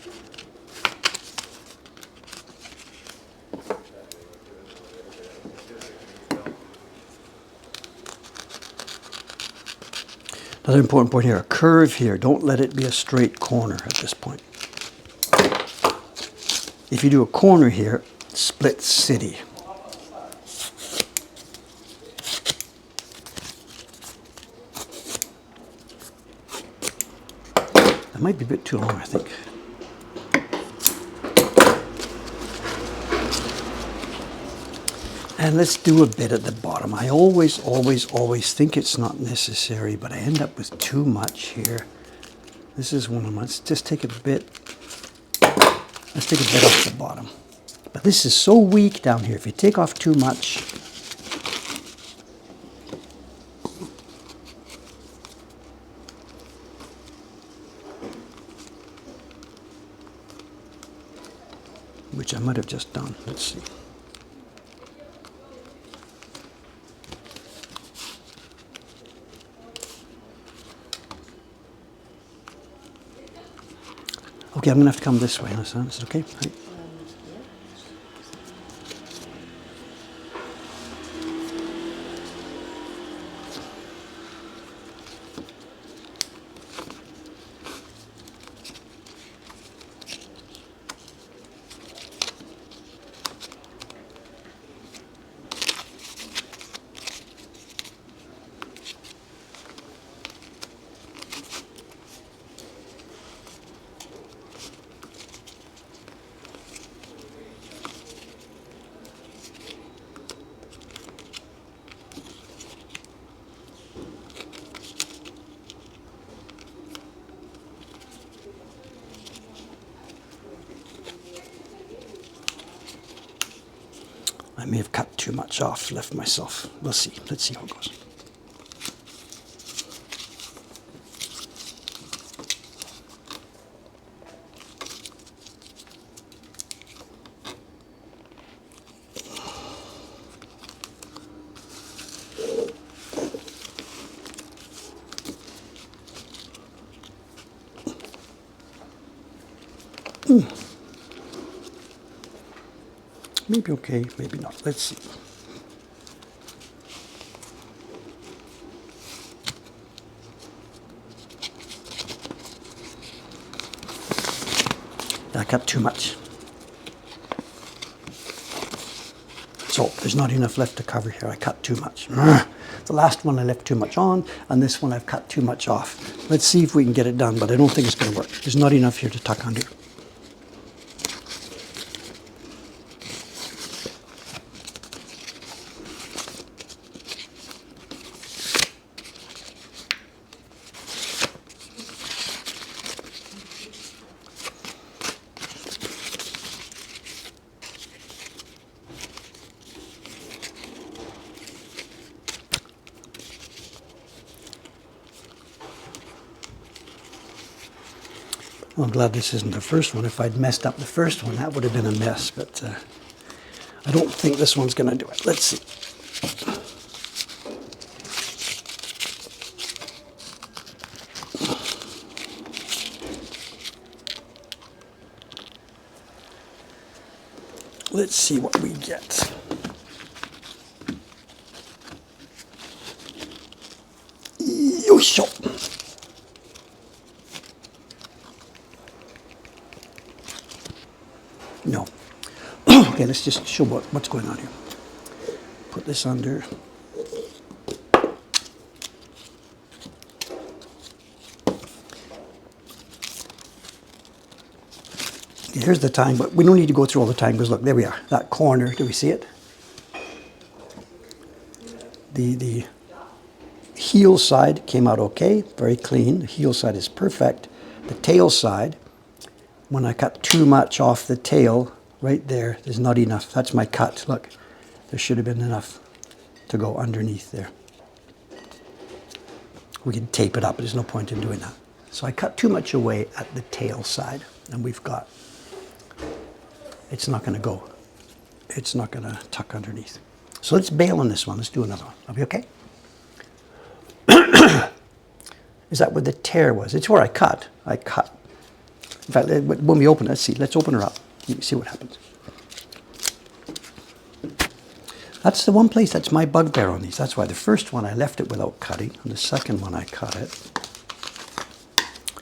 Another important point here, a curve here. Don't let it be a straight corner at this point. If you do a corner here, split city. That might be a bit too long, I think. And let's do a bit at the bottom. I always think it's not necessary, but I end up with too much here. This is one of my, let's just take a bit, let's take a bit off the bottom. But this is so weak down here. If you take off too much, which I might have just done. Let's see. Okay, I'm going to have to come this way. Is it okay? Right. I may have cut too much off, left myself. We'll see. Let's see how it goes. Maybe okay, maybe not. Let's see. I cut too much. So there's not enough left to cover here. I cut too much. The last one I left too much on, and this one I've cut too much off. Let's see if we can get it done, but I don't think it's going to work. There's not enough here to tuck under. Well, I'm glad this isn't the first one. If I'd messed up the first one, that would have been a mess, but I don't think this one's going to do it. Let's see. Let's see what we get. Yo-sho. No. Okay, let's just show what's going on here. Put this under. Here's the tine, but we don't need to go through all the time because look, there we are. That corner, do we see it? The heel side came out okay, very clean. The heel side is perfect. The tail side, when I cut too much off the tail, right there, there's not enough. That's my cut. Look, there should have been enough to go underneath there. We can tape it up, but there's no point in doing that. So I cut too much away at the tail side, and we've got, it's not going to go. It's not going to tuck underneath. So let's bail on this one. Let's do another one. Are we okay? Is that where the tear was? It's where I cut. I cut. In fact, when we open it, let's see. Let's open her up. See what happens. That's the one place that's my bugbear on these. That's why the first one I left it without cutting, and the second one I cut it.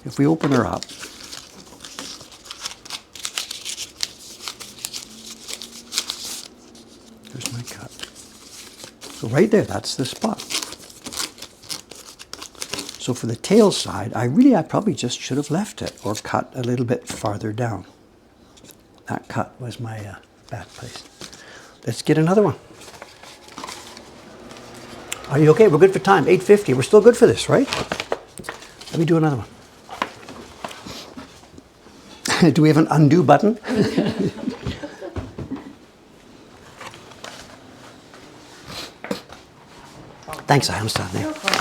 If we open her up, there's my cut. So right there, that's the spot. So for the tail side, I probably just should have left it or cut a little bit farther down. That cut was my bad place. Let's get another one. Are you okay? We're good for time. 8:50. We're still good for this, right? Let me do another one. Do we have an undo button? Thanks, I understand. No problem.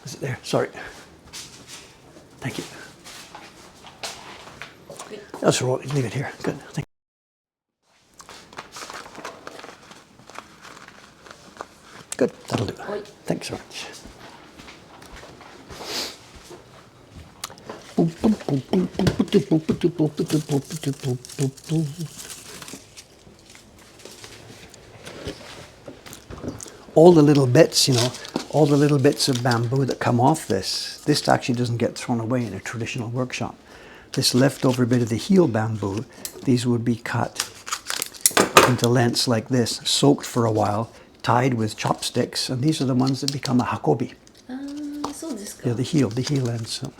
Is it there? Sorry. Thank you. That's all right. Leave it here. Good. Thank you. Good. That'll do. Thanks so much. All the little bits, all the little bits of bamboo that come off this actually doesn't get thrown away in a traditional workshop. This leftover bit of the heel bamboo, these would be cut into lengths like this, soaked for a while, tied with chopsticks, and these are the ones that become a hakobi. Yeah, the heel ends. So.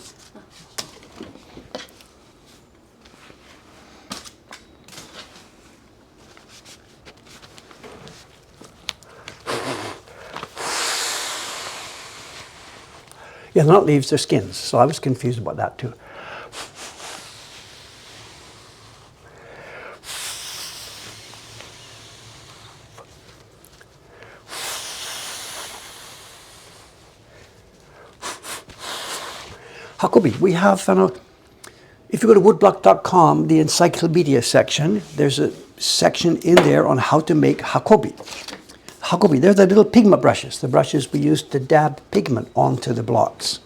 Yeah, they're not leaves, they're skins. So I was confused about that too. Hakobi, we have, if you go to woodblock.com, the encyclopedia section, there's a section in there on how to make hakobi. Hakobi, they're the little pigment brushes, the brushes we use to dab pigment onto the blocks.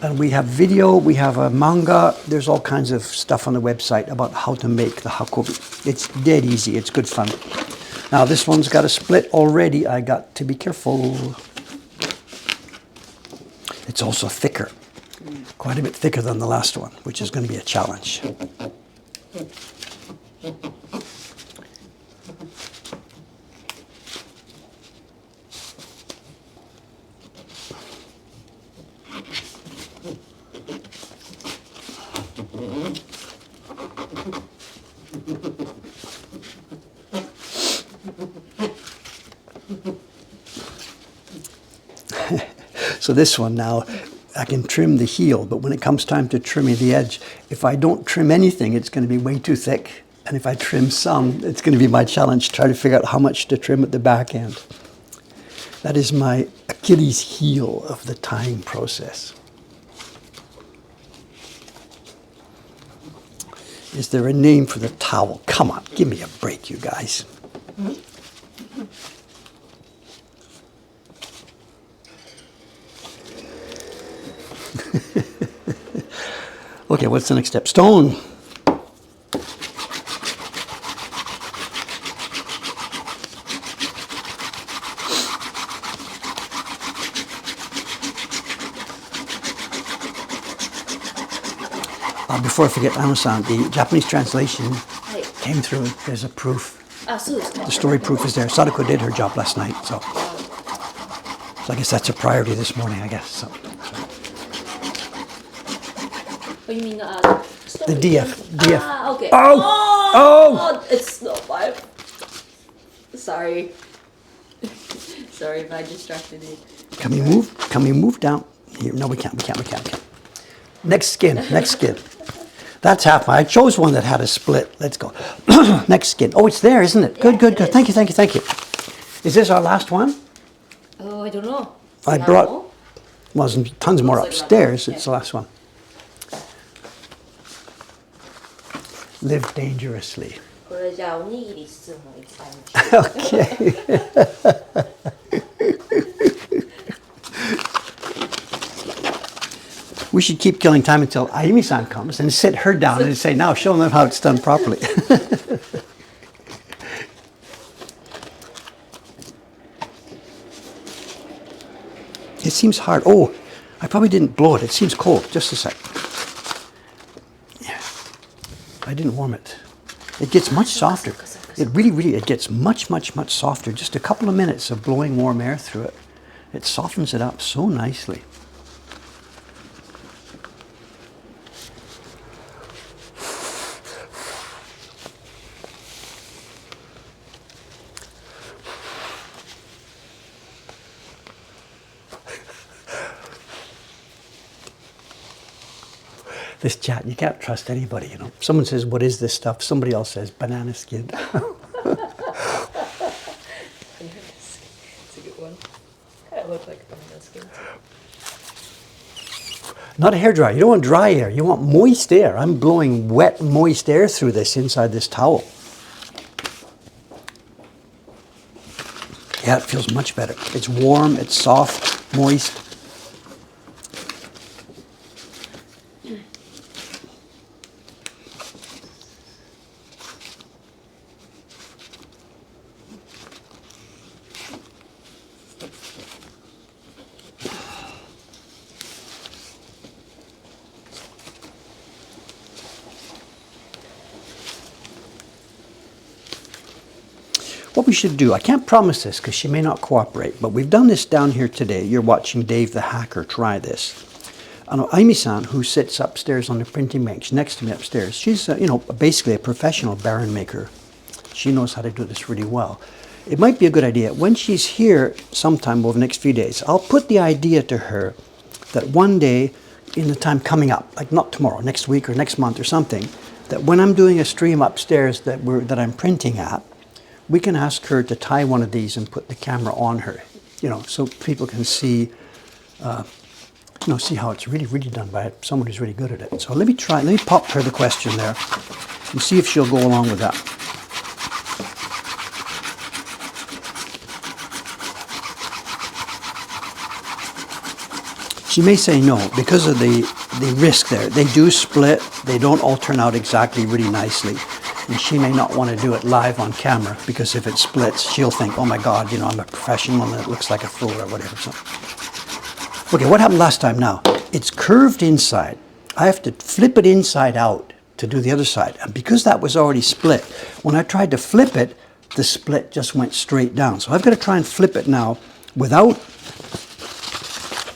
And we have video, we have a manga, there's all kinds of stuff on the website about how to make the hakobi. It's dead easy, it's good fun. Now this one's got a split already, I got to be careful. It's also thicker, quite a bit thicker than the last one, which is going to be a challenge. So this one now, I can trim the heel, but when it comes time to trimming the edge, if I don't trim anything, it's going to be way too thick. And if I trim some, it's going to be my challenge, try to figure out how much to trim at the back end. That is my Achilles heel of the tying process. Is there a name for the towel? Come on, give me a break, you guys. Okay, what's the next step? Stone. Before I forget, Amazon, the Japanese translation came through. There's a proof. The story proof is there. Sadako did her job last night, so. So I guess that's a priority this morning, I guess. So. Oh, you mean The DF. Ah, okay. Oh! Oh! It's not five. Sorry. Sorry if I distracted you. Can we move? Can we move down? Here. No, we can't. We can't. Next skin. That's half my. I chose one that had a split. Let's go. Next skin. Oh, it's there, isn't it? Good. It Thank is. you. Is this our last one? Oh, I don't know. I We have brought. more? Well, there's tons more Looks like upstairs. another, It's the last one. Live dangerously. これじゃあおにぎり包むのに使いましょう。 Okay. We should keep killing time until Ayumi-san comes and sit her down and say, now show them how it's done properly. It seems hard. Oh, I probably didn't blow it. It seems cold. Just a sec. Yeah. I didn't warm it. It gets much softer. It really, it gets much softer. Just a couple of minutes of blowing warm air through it. It softens it up so nicely. This chat, you can't trust anybody, you know. Someone says, what is this stuff? Somebody else says, banana skin. It's a good one. Kind of look like banana skin. Not a hairdryer. You don't want dry air. You want moist air. I'm blowing wet, moist air through this inside this towel. Yeah, it feels much better. It's warm, it's soft, moist. What we should do, I can't promise this because she may not cooperate, but we've done this down here today. You're watching Dave the Hacker try this. Ayumi-san, who sits upstairs on the printing bench next to me upstairs, she's basically a professional Baran maker. She knows how to do this really well. It might be a good idea, when she's here sometime over the next few days, I'll put the idea to her that one day in the time coming up, like not tomorrow, next week or next month or something, that when I'm doing a stream upstairs that I'm printing at, we can ask her to tie one of these and put the camera on her, so people can see, see how it's really done by someone who's really good at it. So let me pop her the question there and see if she'll go along with that. She may say no because of the risk there. They do split. They don't all turn out exactly really nicely. And she may not want to do it live on camera because if it splits, she'll think, oh my God, I'm a professional and it looks like a fool or whatever. So. Okay, what happened last time now? It's curved inside. I have to flip it inside out to do the other side. And because that was already split, when I tried to flip it, the split just went straight down. So I've got to try and flip it now without,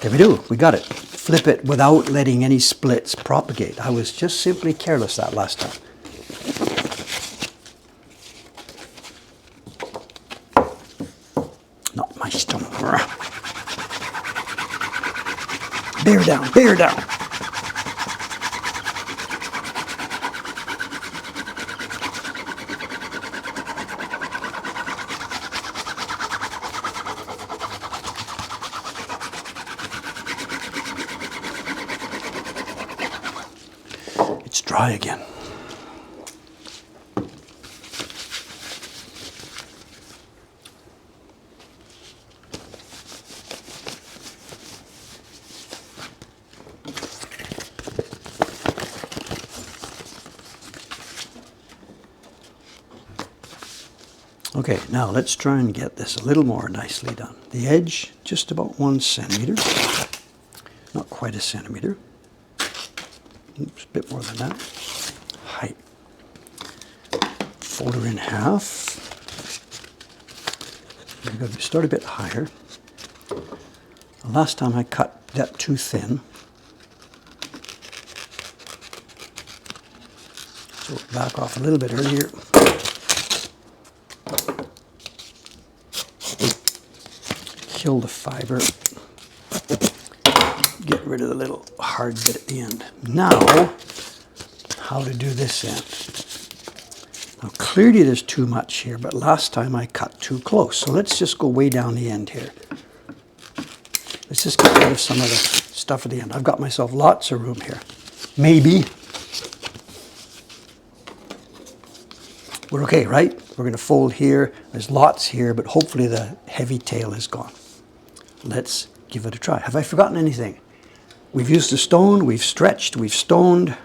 there we do, we got it. Flip it without letting any splits propagate. I was just simply careless that last time. Not my stomach. Bear down, bear down. It's dry again. Okay, now let's try and get this a little more nicely done. The edge, just about 1 centimeter. Not quite a centimeter. Oops, a bit more than that. Height. Fold her in half. We've got to start a bit higher. Last time I cut that too thin. So back off a little bit earlier. Kill the fiber. Get rid of the little hard bit at the end. Now, how to do this end. Now clearly there's too much here, but last time I cut too close. So let's just go way down the end here. Let's just get rid of some of the stuff at the end. I've got myself lots of room here. Maybe. We're okay, right? We're going to fold here. There's lots here, but hopefully the heavy tail is gone. Let's give it a try. Have I forgotten anything? We've used a stone, we've stretched, we've stoned.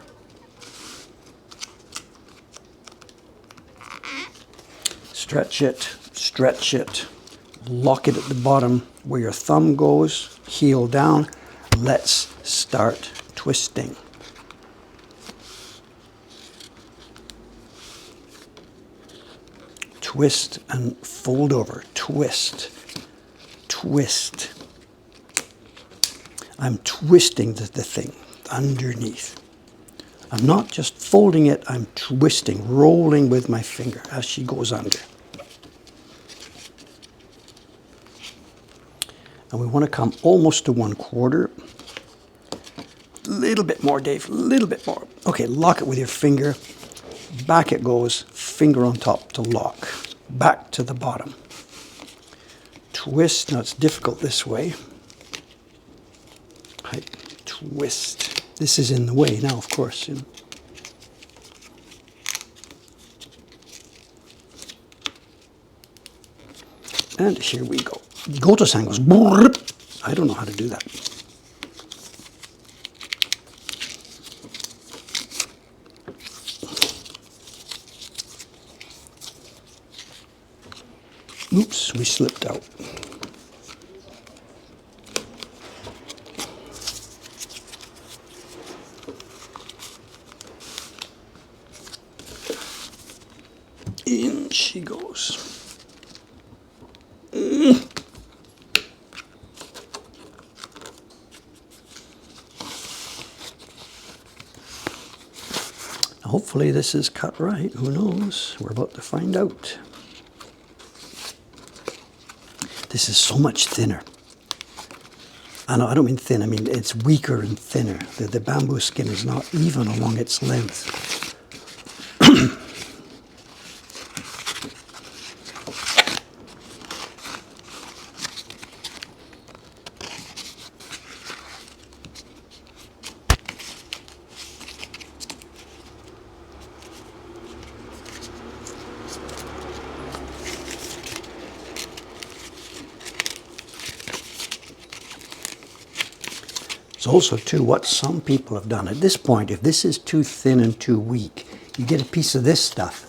Stretch it, lock it at the bottom where your thumb goes, heel down. Let's start twisting. Twist and fold over, twist, twist. I'm twisting the thing underneath. I'm not just folding it, I'm twisting, rolling with my finger as she goes under. And we want to come almost to 1/4. A little bit more, Dave, a little bit more. Okay, lock it with your finger. Back it goes, finger on top to lock. Back to the bottom. Twist, now it's difficult this way. Right. Twist. This is in the way now, of course. You know. And here we go. Goto-san goes, I don't know how to do that. Oops, we slipped out. In she goes. Hopefully this is cut right. Who knows? We're about to find out. This is so much thinner. I don't mean thin, I mean it's weaker and thinner. The bamboo skin is not even along its length. It's also, too, what some people have done. At this point, if this is too thin and too weak, you get a piece of this stuff,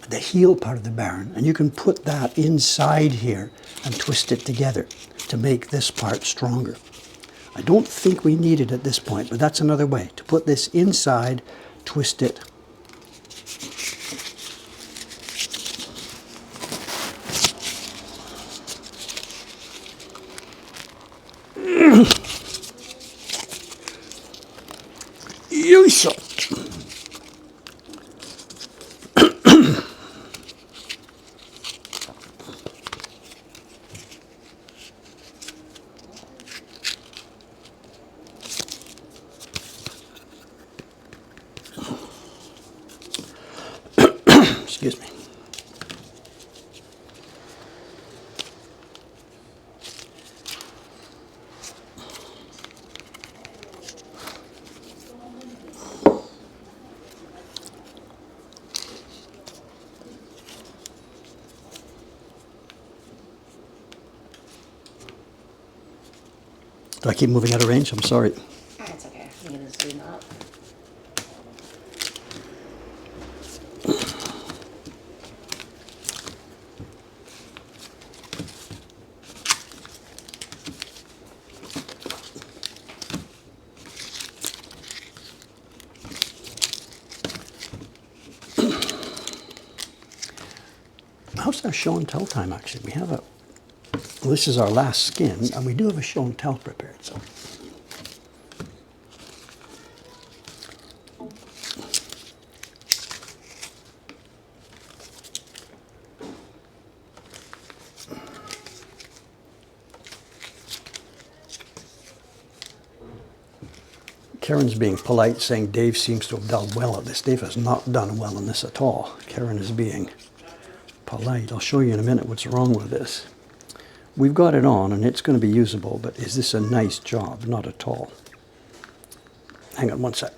the heel part of the Baran, and you can put that inside here and twist it together to make this part stronger. I don't think we need it at this point, but that's another way. To put this inside, twist it. Yoisho. Excuse me. Do I keep moving out of range? I'm sorry. That's okay. I'm gonna zoom up. How's our show and tell time, actually? We have a Well, this is our last skin, and we do have a show and tell prepared. So. Karen's being polite, saying Dave seems to have done well at this. Dave has not done well in this at all. Karen is being polite. I'll show you in a minute what's wrong with this. We've got it on, and it's going to be usable, but is this a nice job? Not at all. Hang on one sec.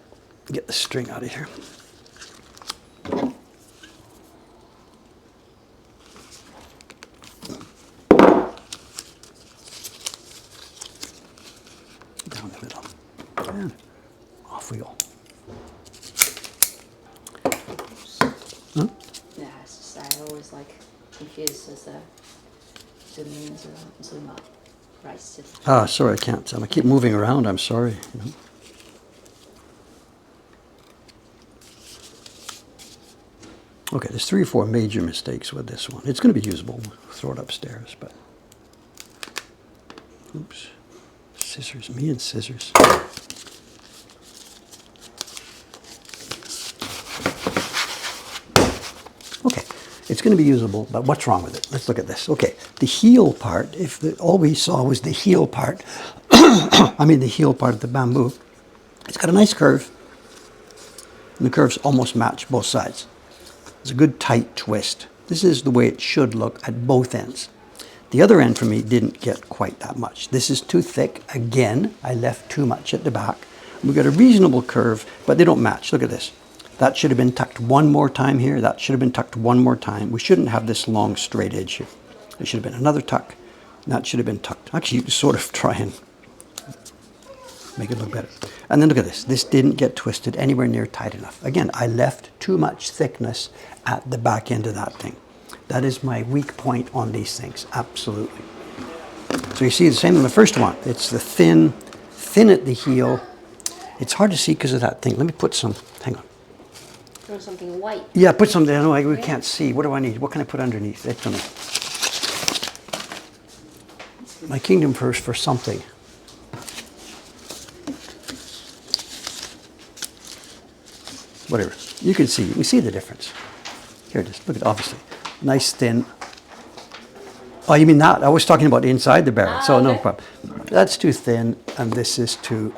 Get the string out of here. Down the middle. And off we go. Huh? Yeah, it's just I always like confused as a zoom in, zoom up. Right. Ah, sorry, I can't. I keep moving around. I'm sorry. You know. Okay, there's 3 or 4 major mistakes with this one. It's going to be usable. We'll throw it upstairs, but oops, scissors. Me and scissors. Okay, it's going to be usable, but what's wrong with it? Let's look at this. Okay, the heel part, all we saw was the heel part, I mean the heel part of the bamboo, it's got a nice curve, and the curves almost match both sides. It's a good tight twist. This is the way it should look at both ends. The other end for me didn't get quite that much. This is too thick. Again, I left too much at the back. We've got a reasonable curve, but they don't match. Look at this. That should have been tucked one more time here. That should have been tucked one more time. We shouldn't have this long straight edge here. There should have been another tuck. That should have been tucked. Actually, you can sort of try and make it look better. And then look at this. This didn't get twisted anywhere near tight enough. Again, I left too much thickness at the back end of that thing. That is my weak point on these things, absolutely. So you see the same in the first one. It's the thin at the heel. It's hard to see because of that thing. Let me put some, hang on. Throw something white. Yeah, put something, I know, we can't see. What do I need? What can I put underneath? I don't know. My kingdom first for something. Whatever. You can see the difference. Here it is. Look at, obviously. Nice thin. Oh, you mean that? I was talking about inside the Baran, so okay. No problem. That's too thin, and this is too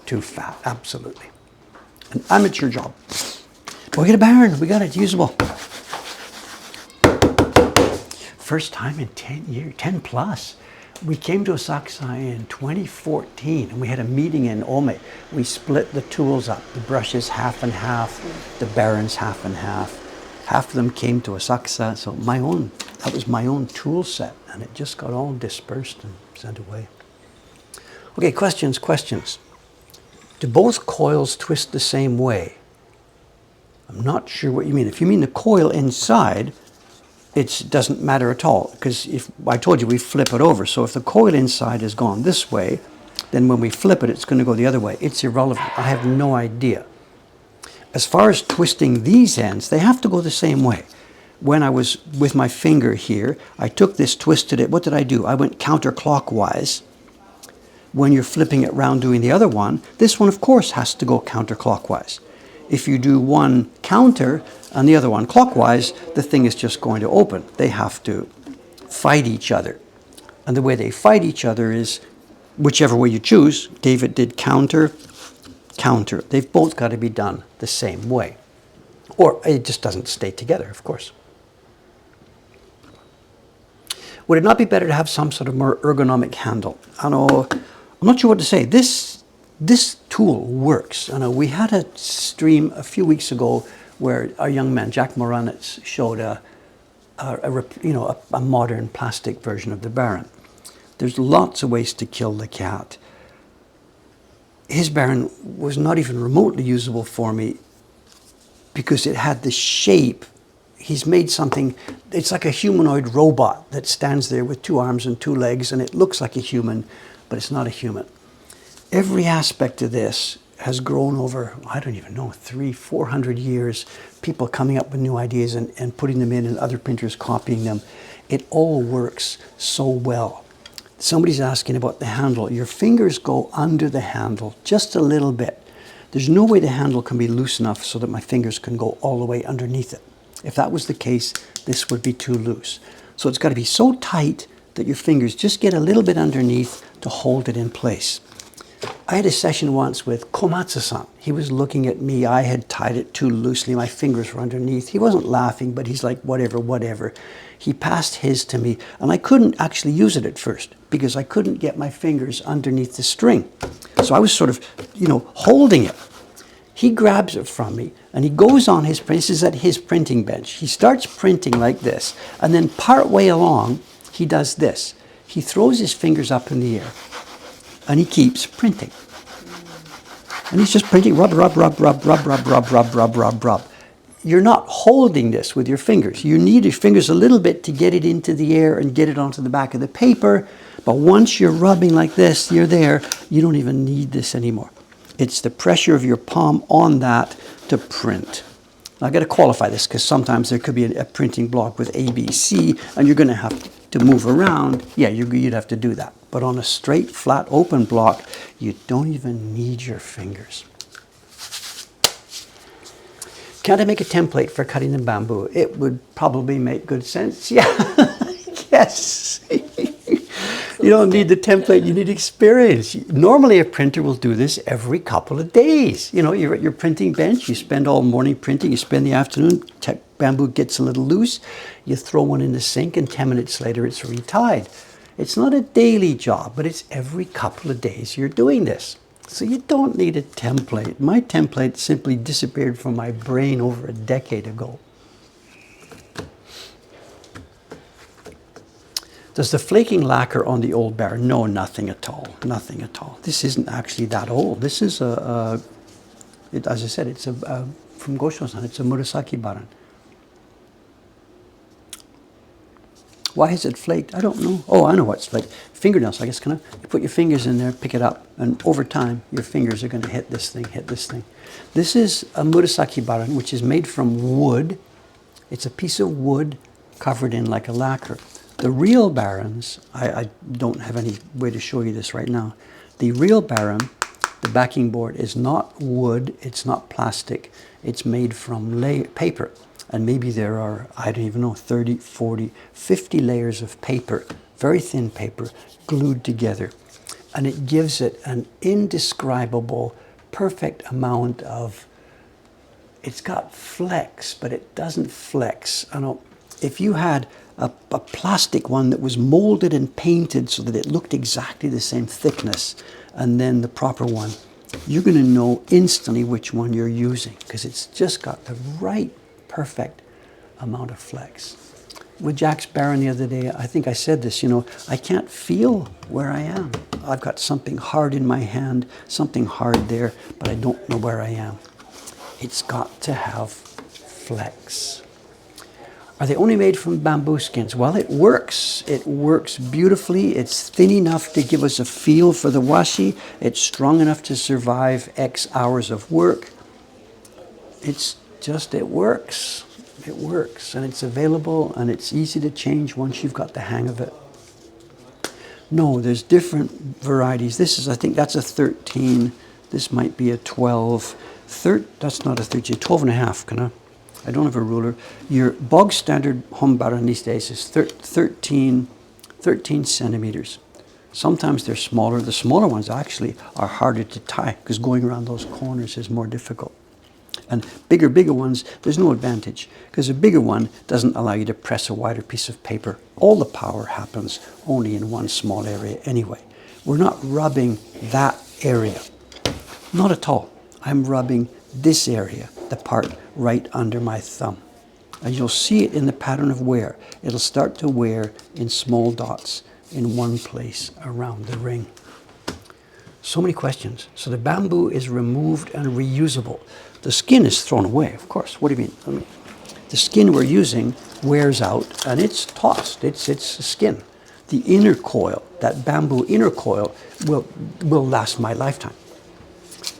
fat, absolutely. An amateur job. But we get a Baran, we got it, usable. First time in 10 years, 10 plus. We came to Asakusa in 2014, and we had a meeting in Ome. We split the tools up, the brushes half and half, the Barans half and half. Half of them came to Asakusa, so that was my own tool set, and it just got all dispersed and sent away. Okay, questions. Do both coils twist the same way? I'm not sure what you mean. If you mean the coil inside, it doesn't matter at all, because if I told you we flip it over, so if the coil inside has gone this way, then when we flip it, it's going to go the other way. It's irrelevant. I have no idea. As far as twisting these ends, they have to go the same way. When I was with my finger here, I took this, twisted it. What did I do? I went counterclockwise. When you're flipping it round doing the other one, this one, of course, has to go counterclockwise. If you do one counter and the other one clockwise, the thing is just going to open. They have to fight each other. And the way they fight each other is, whichever way you choose, David did counter, counter. They've both got to be done the same way. Or it just doesn't stay together, of course. Would it not be better to have some sort of more ergonomic handle? I know, I'm not sure what to say. This tool works. I know we had a stream a few weeks ago where our young man, Jack Moranitz, showed a modern plastic version of the Baran. There's lots of ways to kill the cat. His Baran was not even remotely usable for me because it had the shape. He's made something, it's like a humanoid robot that stands there with 2 arms and 2 legs, and it looks like a human, but it's not a human. Every aspect of this has grown over, I don't even know, 300-400 years, people coming up with new ideas and putting them in and other printers copying them. It all works so well. Somebody's asking about the handle. Your fingers go under the handle just a little bit. There's no way the handle can be loose enough so that my fingers can go all the way underneath it. If that was the case, this would be too loose. So it's got to be so tight that your fingers just get a little bit underneath to hold it in place. I had a session once with Komatsu-san. He was looking at me. I had tied it too loosely. My fingers were underneath. He wasn't laughing, but he's like, whatever, whatever. He passed his to me, and I couldn't actually use it at first because I couldn't get my fingers underneath the string. So I was sort of, holding it. He grabs it from me, and he goes on his print. This is at his printing bench. He starts printing like this, and then part way along, he does this. He throws his fingers up in the air, and he keeps printing. And he's just printing, rub, rub, rub, rub, rub, rub, rub, rub, rub, rub, rub. You're not holding this with your fingers. You need your fingers a little bit to get it into the air and get it onto the back of the paper. But once you're rubbing like this, you're there. You don't even need this anymore. It's the pressure of your palm on that to print. Now, I've got to qualify this because sometimes there could be a printing block with A, B, C, and you're going to have to move around. Yeah, you'd have to do that. But on a straight, flat, open block, you don't even need your fingers. Can't I make a template for cutting the bamboo? It would probably make good sense. Yeah, yes. You don't need the template, you need experience. Normally a printer will do this every couple of days. You're at your printing bench, you spend all morning printing, you spend the afternoon, bamboo gets a little loose, you throw one in the sink, and 10 minutes later it's retied. It's not a daily job, but it's every couple of days you're doing this. So you don't need a template. My template simply disappeared from my brain over a decade ago. Does the flaking lacquer on the old Baran? No, nothing at all. Nothing at all. This isn't actually that old. This is as I said, it's from Gosho-san. It's a Murasaki Baran. Why is it flaked? I don't know. Oh, I know what's flaked. Fingernails, I guess, You put your fingers in there, pick it up, and over time, your fingers are going to hit this thing, hit this thing. This is a Murasaki Baran, which is made from wood. It's a piece of wood covered in like a lacquer. The real Barans, I don't have any way to show you this right now. The real Baran, the backing board, is not wood, it's not plastic. It's made from paper. And maybe there are, I don't even know, 30, 40, 50 layers of paper, very thin paper, glued together. And it gives it an indescribable, perfect amount of, it's got flex, but it doesn't flex. If you had a plastic one that was molded and painted so that it looked exactly the same thickness, and then the proper one, you're going to know instantly which one you're using because it's just got the right perfect amount of flex. With Jack's Baran the other day, I think I said this, I can't feel where I am. I've got something hard in my hand, something hard there, but I don't know where I am. It's got to have flex. Are they only made from bamboo skins? Well, it works. It works beautifully. It's thin enough to give us a feel for the washi. It's strong enough to survive X hours of work. It works. It works, and it's available, and it's easy to change once you've got the hang of it. No, there's different varieties. I think that's a 13. This might be a 12. That's not a 13, 12 and a half, I don't have a ruler. Your bog standard home Baran these days is 13 centimeters. Sometimes they're smaller. The smaller ones actually are harder to tie because going around those corners is more difficult. And bigger ones, there's no advantage because a bigger one doesn't allow you to press a wider piece of paper. All the power happens only in one small area anyway. We're not rubbing that area. Not at all. I'm rubbing this area, the part right under my thumb. And you'll see it in the pattern of wear. It'll start to wear in small dots in one place around the ring. So many questions. So the bamboo is removed and reusable. The skin is thrown away, of course. What do you mean? The skin we're using wears out and it's tossed. It's skin. The inner coil, that bamboo inner coil, will last my lifetime.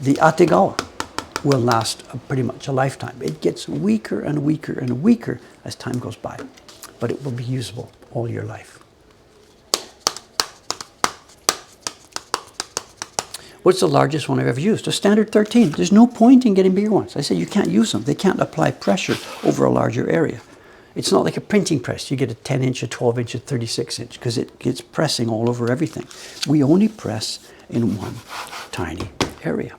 The ategawa will last pretty much a lifetime. It gets weaker and weaker and weaker as time goes by, but it will be usable. all your life. What's the largest one I've ever used? A standard 13. There's no point in getting bigger ones. I said you can't use them. They can't apply pressure over a larger area. It's not like a printing press. You get a 10 inch, a 12 inch, a 36 inch because it gets pressing all over everything. We only press in one tiny area.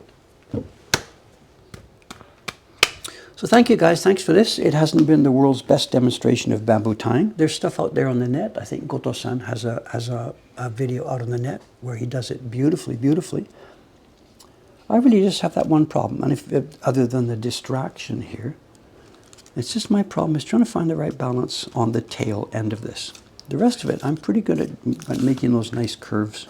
So thank you guys. Thanks for this. It hasn't been the world's best demonstration of bamboo tying. There's stuff out there on the net. I think Goto-san has a video out on the net where he does it beautifully, beautifully. I really just have that one problem. And if other than the distraction here, it's just my problem is trying to find the right balance on the tail end of this. The rest of it, I'm pretty good at making those nice curves.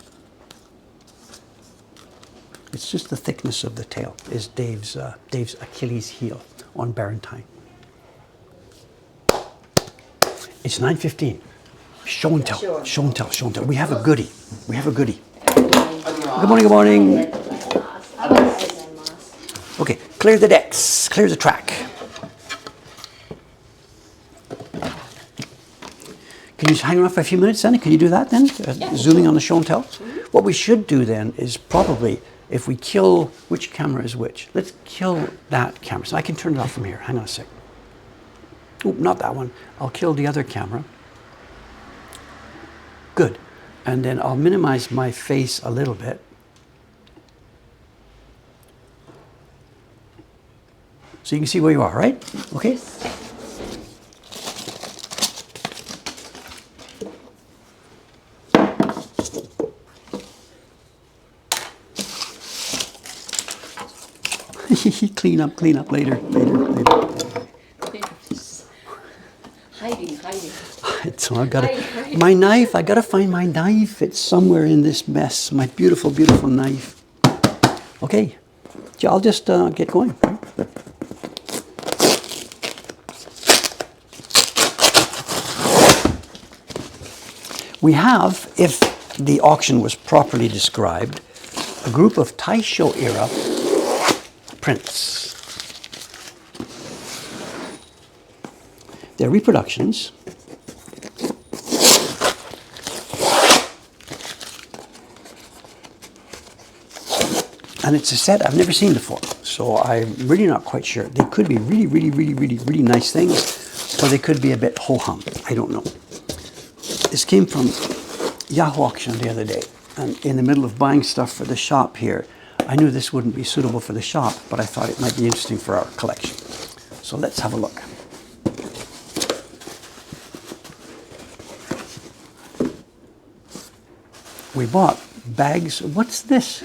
It's just the thickness of the tail is Dave's Achilles heel on Baran tying. It's 9:15. Show and tell. Sure. Show and tell. Show and tell. We have a goodie. We have a goodie. Good morning. Good morning. Okay, clear the decks. Clear the track. Can you hang around for a few minutes then? Can you do that then? Zooming on the show and tell? What we should do then is probably, if we kill, which camera is which? Let's kill that camera. So I can turn it off from here. Hang on a sec. Oh, not that one. I'll kill the other camera. Good. And then I'll minimize my face a little bit. So you can see where you are, right? Okay? Clean up later. Hiding. So I've got my knife. I got to find my knife. It's somewhere in this mess. My beautiful, beautiful knife. Okay, I'll just get going. We have, if the auction was properly described, a group of Taisho era prints. They're reproductions. And it's a set I've never seen before, so I'm really not quite sure. They could be really nice things, or they could be a bit ho-hum. I don't know. This came from Yahoo Auction the other day, and in the middle of buying stuff for the shop here, I knew this wouldn't be suitable for the shop, but I thought it might be interesting for our collection. So let's have a look. We bought bags. What's this?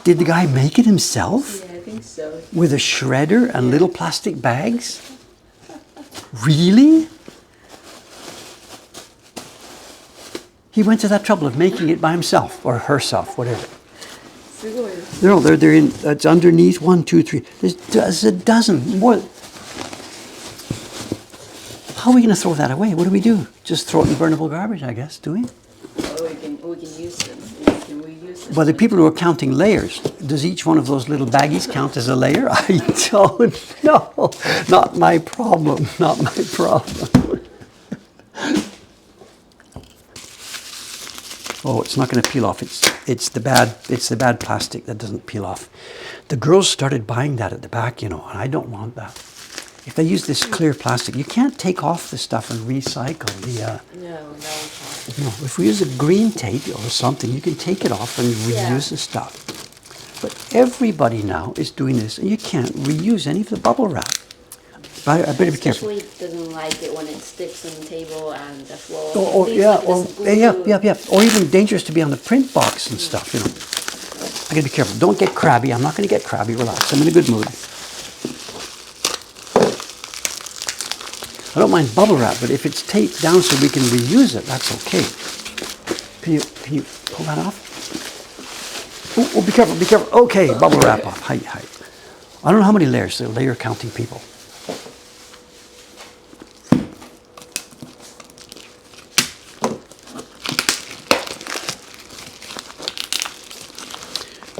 Did the guy make it himself? Yeah, I think so. With a shredder and little plastic bags? Really? He went to that trouble of making it by himself or herself, whatever. They're in. It's underneath 1, 2, 3. There's a dozen more. How are we going to throw that away? What do we do? Just throw it in burnable garbage, I guess. Do we? Or we can use them. We can reuse them. Well, the people who are counting layers, does each one of those little baggies count as a layer? I don't know. Not my problem. Not my problem. Oh, it's not going to peel off. It's the bad plastic that doesn't peel off. The girls started buying that at the back, and I don't want that. If they use this clear plastic, you can't take off the stuff and recycle the. No. No, if we use a green tape or something, you can take it off and reuse the stuff. But everybody now is doing this, and you can't reuse any of the bubble wrap. I better be careful. Especially doesn't like it when it sticks on the table and the floor. Or even dangerous to be on the print box and stuff, I gotta be careful. Don't get crabby. I'm not gonna get crabby. Relax. I'm in a good mood. I don't mind bubble wrap, but if it's taped down so we can reuse it, that's okay. Can you pull that off? Oh, be careful. Okay, bubble wrap off. Hi. I don't know how many layers. They're layer counting people.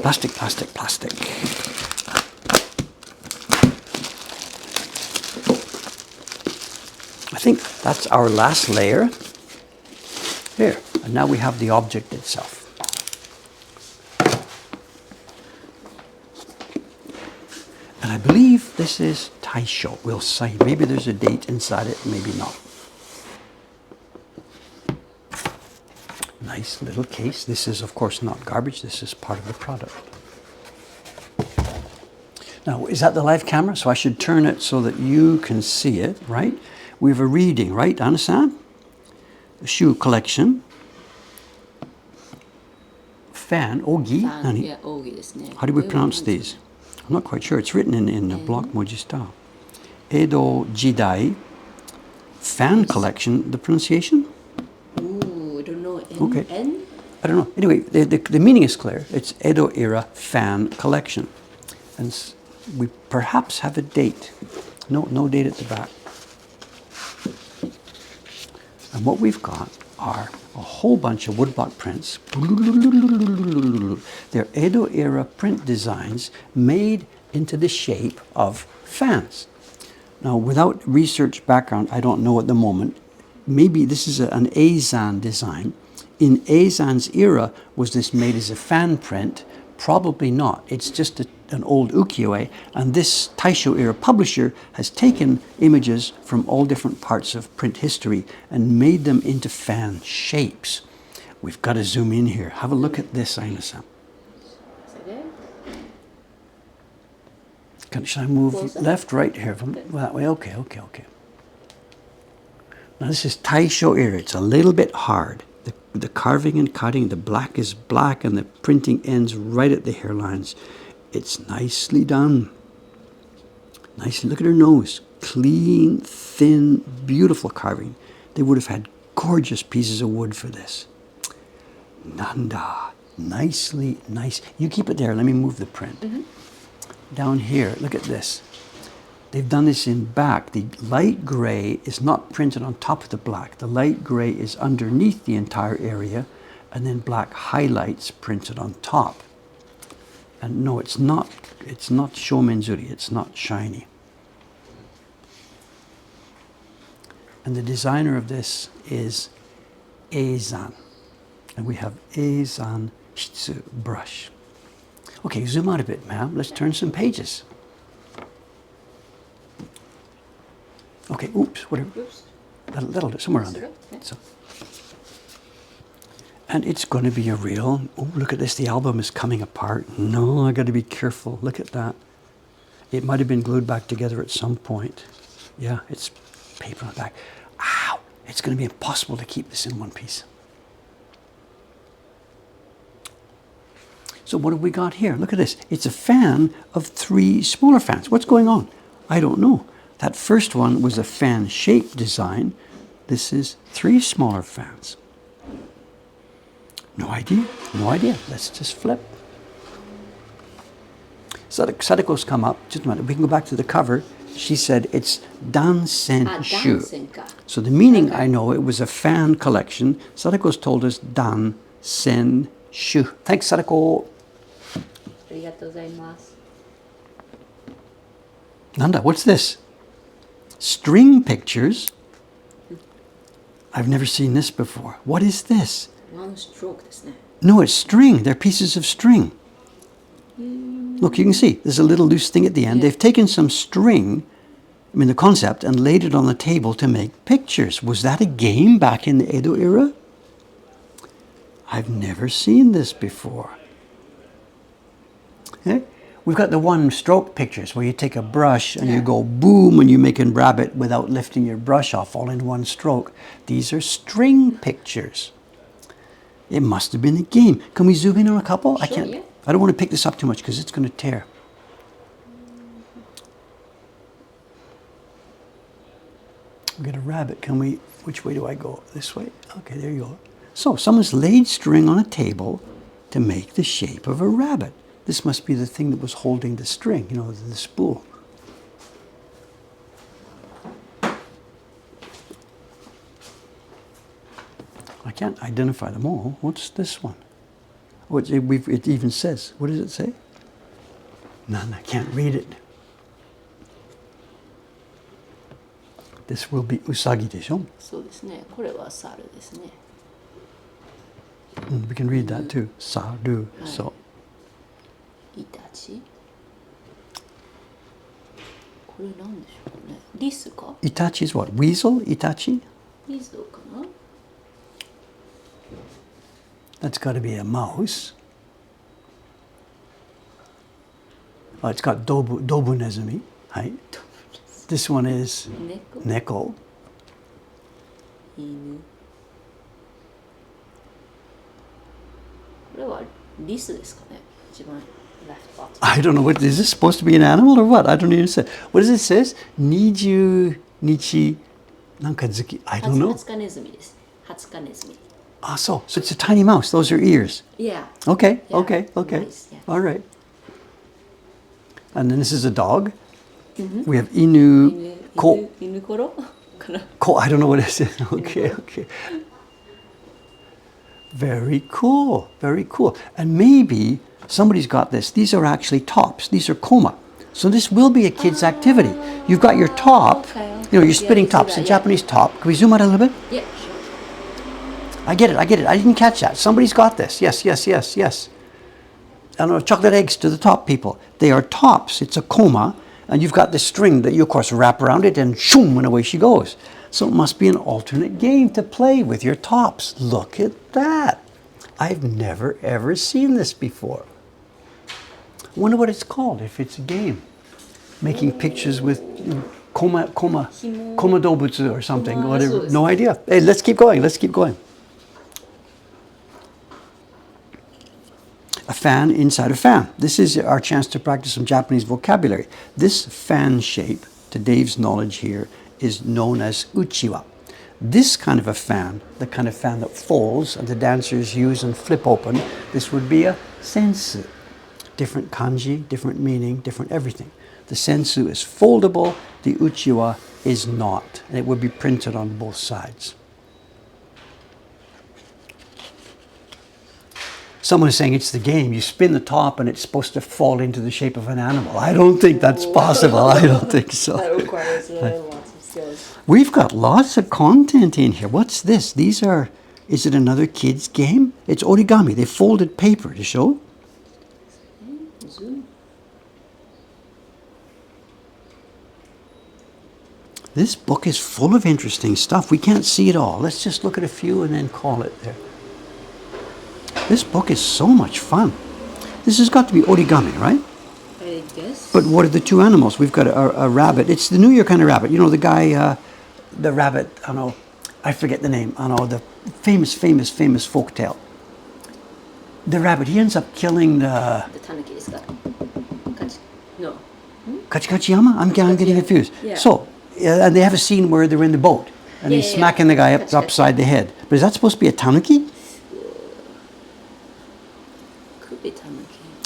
Plastic. I think that's our last layer. There, and now we have the object itself. And I believe this is Taisho. We'll see. Maybe there's a date inside it, maybe not. Nice little case. This is, of course, not garbage. This is part of the product. Now, is that the live camera? So I should turn it so that you can see it, right? We have a reading, right, Anasan? A shoe collection. Fan, Ogi. Nani? How do we pronounce these? I'm not quite sure. It's written in the block moji style. Edo Jidai. Fan collection. The pronunciation? Ooh, I don't know. Okay. I don't know. Anyway, the meaning is clear. It's Edo era fan collection. And we perhaps have a date. No date at the back. And what we've got are a whole bunch of woodblock prints. They're Edo era print designs made into the shape of fans. Now, without research background, I don't know at the moment. Maybe this is an Eizan design. In Eizan's era, was this made as a fan print? Probably not. It's just an old ukiyo-e, and this Taisho era publisher has taken images from all different parts of print history and made them into fan shapes. We've got to zoom in here. Have a look at this, Aina-san. Should I move left, right here? That way? Okay. Now this is Taisho era. It's a little bit hard. The carving and cutting, the black is black and the printing ends right at the hairlines. It's nicely done. Nicely, look at her nose. Clean, thin, beautiful carving. They would have had gorgeous pieces of wood for this. Nanda, nicely, nice. You keep it there, let me move the print. Down here, look at this. They've done this in back. The light gray is not printed on top of the black. The light gray is underneath the entire area, and then black highlights printed on top. And no, it's not shomenzuri, it's not shiny. And the designer of this is Eizan. And we have Eizan Shitsu brush. Okay, zoom out a bit, ma'am. Let's turn some pages. Okay, oops, whatever. That'll somewhere around there. So. And it's going to be a real, oh, look at this, the album is coming apart. No, I got to be careful. Look at that. It might have been glued back together at some point. Yeah, it's paper on the back. Ow, it's going to be impossible to keep this in one piece. So what have we got here? Look at this. It's a fan of 3 smaller fans. What's going on? I don't know. That first one was a fan shape design. This is 3 smaller fans. No idea. Let's just flip. Sadako's come up. Just a minute. We can go back to the cover. She said it's Dansen Shu. So the meaning, I know, it was a fan collection. Sadako's told us Dansen Shu. Thanks, Sadako. Nanda, what's this? String pictures? I've never seen this before. What is this? No, it's string. They're pieces of string. Look, you can see there's a little loose thing at the end. Yeah. They've taken some string, I mean the concept, and laid it on the table to make pictures. Was that a game back in the Edo era? I've never seen this before. Okay? We've got the one stroke pictures where you take a brush and you go boom and you make a rabbit without lifting your brush off, all in one stroke. These are string pictures. It must have been a game. Can we zoom in on a couple? Sure, I can't. Yeah. I don't want to pick this up too much because it's going to tear. We got a rabbit. Can we? Which way do I go? This way? Okay, there you go. So someone's laid string on a table to make the shape of a rabbit. This must be the thing that was holding the string, you know, the spool. I can't identify them all. What's this one? Oh, it even says, what does it say? None, I can't read it. This will be usagi でしょ? そうですね。これは猿ですね。We can read that too. Saru. So. イタチ。これなんでしょうね。リスか？ Itachi is what? Weasel? Itachi? リスかな？ That's got to be a mouse. Oh, it's got dobu nezumi. Right. This one is 猫。 neko. 犬。これはリスですかね。一番 left bottom。 I don't know what is this supposed to be an animal or what? I don't even say. What does it say? Niju nichi nankazuki. I don't know. ハツカネズミです。ハツカネズミ。 Ah, so it's a tiny mouse. Those are ears. Yeah. Okay, Yeah, okay, okay. nice, yeah. All right. And then this is a dog. We have inu, ko, 犬ころかな。 ko. I don't know what it is. Okay, okay. Very cool, very cool. And maybe somebody's got this. These are actually tops. These are koma. So this will be a kid's activity. You've got your top. Okay, You know, you're yeah, spinning you see tops. that, A yeah. Japanese top. Can we zoom out a little bit? Yeah, sure. I get it. I didn't catch that. Somebody's got this. Yes, yes, yes, yes. And chocolate eggs to the top, people. They are tops. It's a koma. And you've got this string that you, of course, wrap around it and shoom, and away she goes. So it must be an alternate game to play with your tops. Look at that. I've never, ever seen this before. I wonder what it's called, if it's a game. Making pictures with koma dobutsu or something. Whatever. No idea. Hey, let's keep going. Let's keep going. A fan inside a fan. This is our chance to practice some Japanese vocabulary. This fan shape, to Dave's knowledge here, is known as uchiwa. This kind of a fan, the kind of fan that folds and the dancers use and flip open, this would be a sensu. Different kanji, different meaning, different everything. The sensu is foldable, the uchiwa is not, and it would be printed on both sides. Someone is saying it's the game. You spin the top and it's supposed to fall into the shape of an animal. I don't think that's possible. I don't think so. That requires lots of skills. We've got lots of content in here. What's this? These are, is it another kid's game? It's origami. They folded paper to show. Zoom. This book is full of interesting stuff. We can't see it all. Let's just look at a few and then call it there. This book is so much fun. This has got to be origami, right? I guess. But what are the two animals? We've got a rabbit. It's the New Year kind of rabbit. You know, the guy, the rabbit, I don't know, I forget the name. I don't know, the famous folk tale. The rabbit, he ends up killing the... The tanuki desu ka? No. Kachikachiyama? I'm getting confused. Yeah. So, and they have a scene where they're in the boat. And he's smacking the guy upside the head. But is that supposed to be a tanuki? Could be tanuki.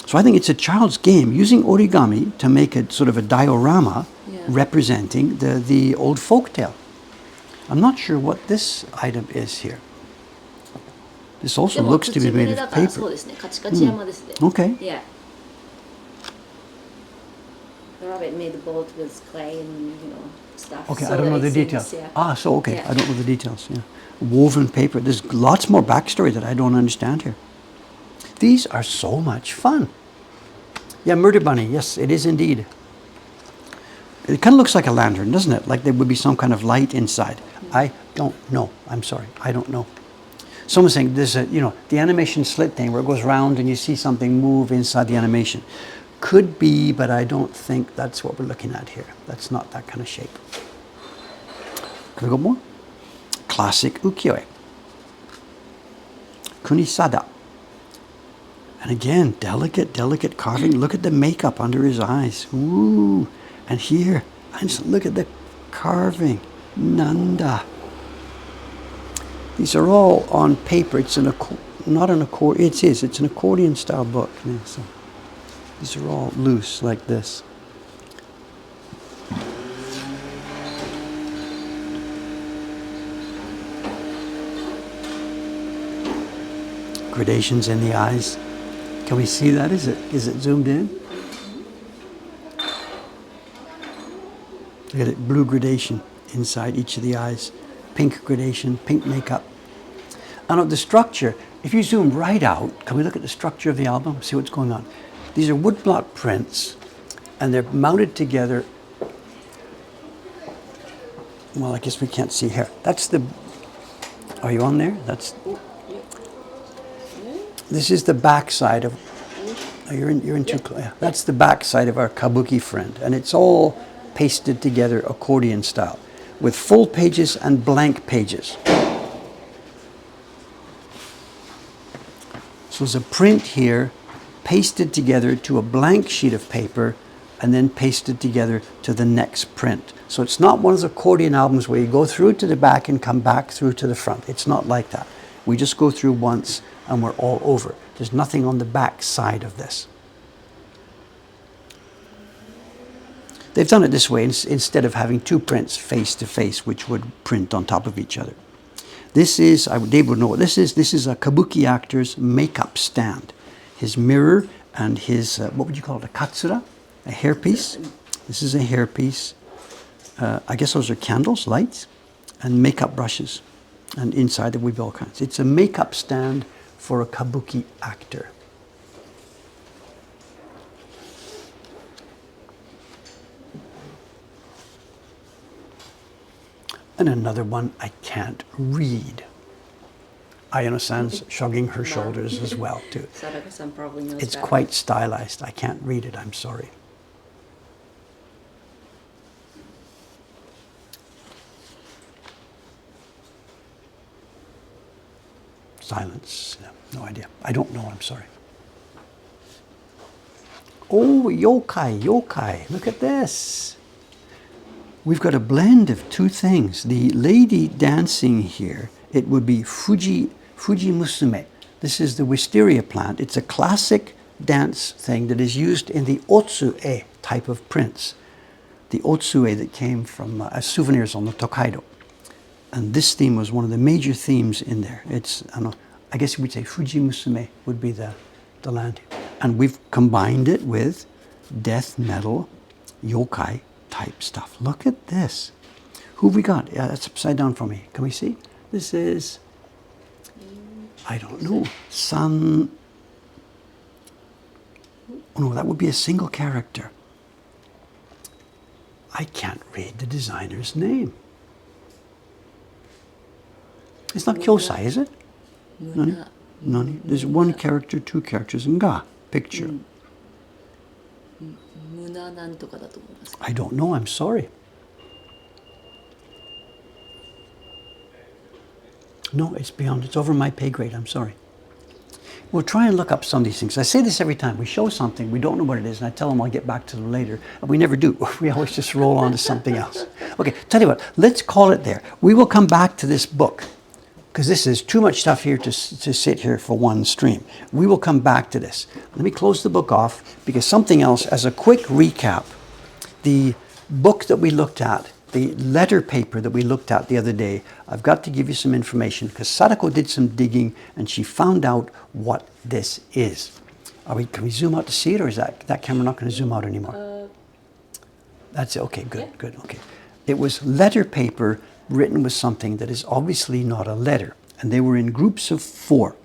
So I think it's a child's game using origami to make a sort of a diorama representing the old folk tale. I'm not sure what this item is here. This also looks to be made of paper. そうですね。カチカチ山ですね。Okay. Yeah. The rabbit made the boat with clay and stuff. Okay, so I don't know that the it details. seems, Ah, so okay, Yeah. I don't know the details. Yeah, woven paper. There's lots more backstory that I don't understand here. These are so much fun. Yeah, murder bunny. Yes, it is indeed. It kind of looks like a lantern, doesn't it? Like there would be some kind of light inside. I don't know. I'm sorry, I don't know. Someone's saying there's a, the animation slit thing where it goes round and you see something move inside the animation. Could be, but I don't think that's what we're looking at here. That's not that kind of shape. Can we go more? Classic ukiyo-e. Kunisada. And again, delicate carving. Look at the makeup under his eyes. Ooh. And here, and just look at the carving. Nanda. These are all on paper. It's not an accordion. It is. It's an accordion style book. Yeah, so these are all loose like this. Gradations in the eyes. Can we see that? Is it zoomed in? Look at it, blue gradation inside each of the eyes. Pink gradation, pink makeup. And the structure, if you zoom right out, can we look at the structure of the album? See what's going on. These are woodblock prints, and they're mounted together. Well, I guess we can't see here. That's the, are you on there? This is the back side of, oh, you're in too close. Yeah. That's the back side of our Kabuki friend, and it's all pasted together accordion style, with full pages and blank pages. So there's a print here, pasted together to a blank sheet of paper, and then pasted together to the next print. So it's not one of those accordion albums where you go through to the back and come back through to the front. It's not like that. We just go through once and we're all over. There's nothing on the back side of this. They've done it this way instead of having two prints face to face, which would print on top of each other. This is, Dave would know what this is. This is a Kabuki actor's makeup stand. His mirror and his, what would you call it, a katsura? A hairpiece. This is a hairpiece. I guess those are candles, lights, and makeup brushes. And inside there would be all kinds. It's a makeup stand for a Kabuki actor. And another one I can't read. Ayano-san's shrugging her shoulders as well, too. Sadaka-san probably knows It's that. quite stylized. I can't read it, I'm sorry. Silence. No idea. I don't know, I'm sorry. Oh, yokai, yokai. Look at this. We've got a blend of two things. The lady dancing here, it would be Fuji Musume. This is the wisteria plant. It's a classic dance thing that is used in the otsue type of prints. The otsue that came from as souvenirs on the Tokaido. And this theme was one of the major themes in there. It's, I guess you would say Fuji Musume would be the land. And we've combined it with death metal, yokai type stuff. Look at this. Who have we got? Yeah, that's upside down for me. Can we see? This is, I don't know, oh no, that would be a single character. I can't read the designer's name. It's not Kyosai, is it? Nani? Nani? There's one character, two characters, and ga, picture. I don't know, I'm sorry. No, it's beyond, it's over my pay grade, I'm sorry. We'll try and look up some of these things. I say this every time. We show something, we don't know what it is, and I tell them I'll get back to them later. And we never do. We always just roll on to something else. Okay, tell you what, let's call it there. We will come back to this book, because this is too much stuff here to sit here for one stream. We will come back to this. Let me close the book off, because something else, as a quick recap, the book that we looked at, the letter paper that we looked at the other day, I've got to give you some information, because Sadako did some digging and she found out what this is. Can we zoom out to see it, or is that camera not going to zoom out anymore? That's it. Okay, good, Yeah. good, okay. It was letter paper written with something that is obviously not a letter, and they were in groups of 4.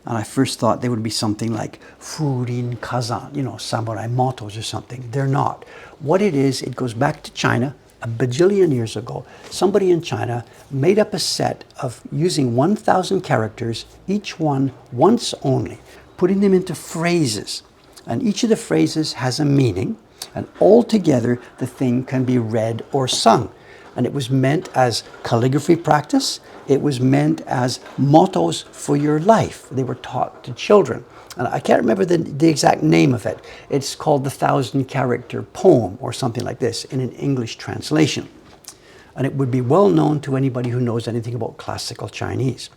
And I first thought they would be something like Furin Kazan, samurai mottos or something. They're not. What it is, it goes back to China a bajillion years ago. Somebody in China made up a set of using 1,000 characters, each one once only, putting them into phrases. And each of the phrases has a meaning, and all together the thing can be read or sung. And it was meant as calligraphy practice. It was meant as mottos for your life. They were taught to children. And I can't remember the exact name of it. It's called the 1,000-character poem or something like this in an English translation. And it would be well known to anybody who knows anything about classical Chinese.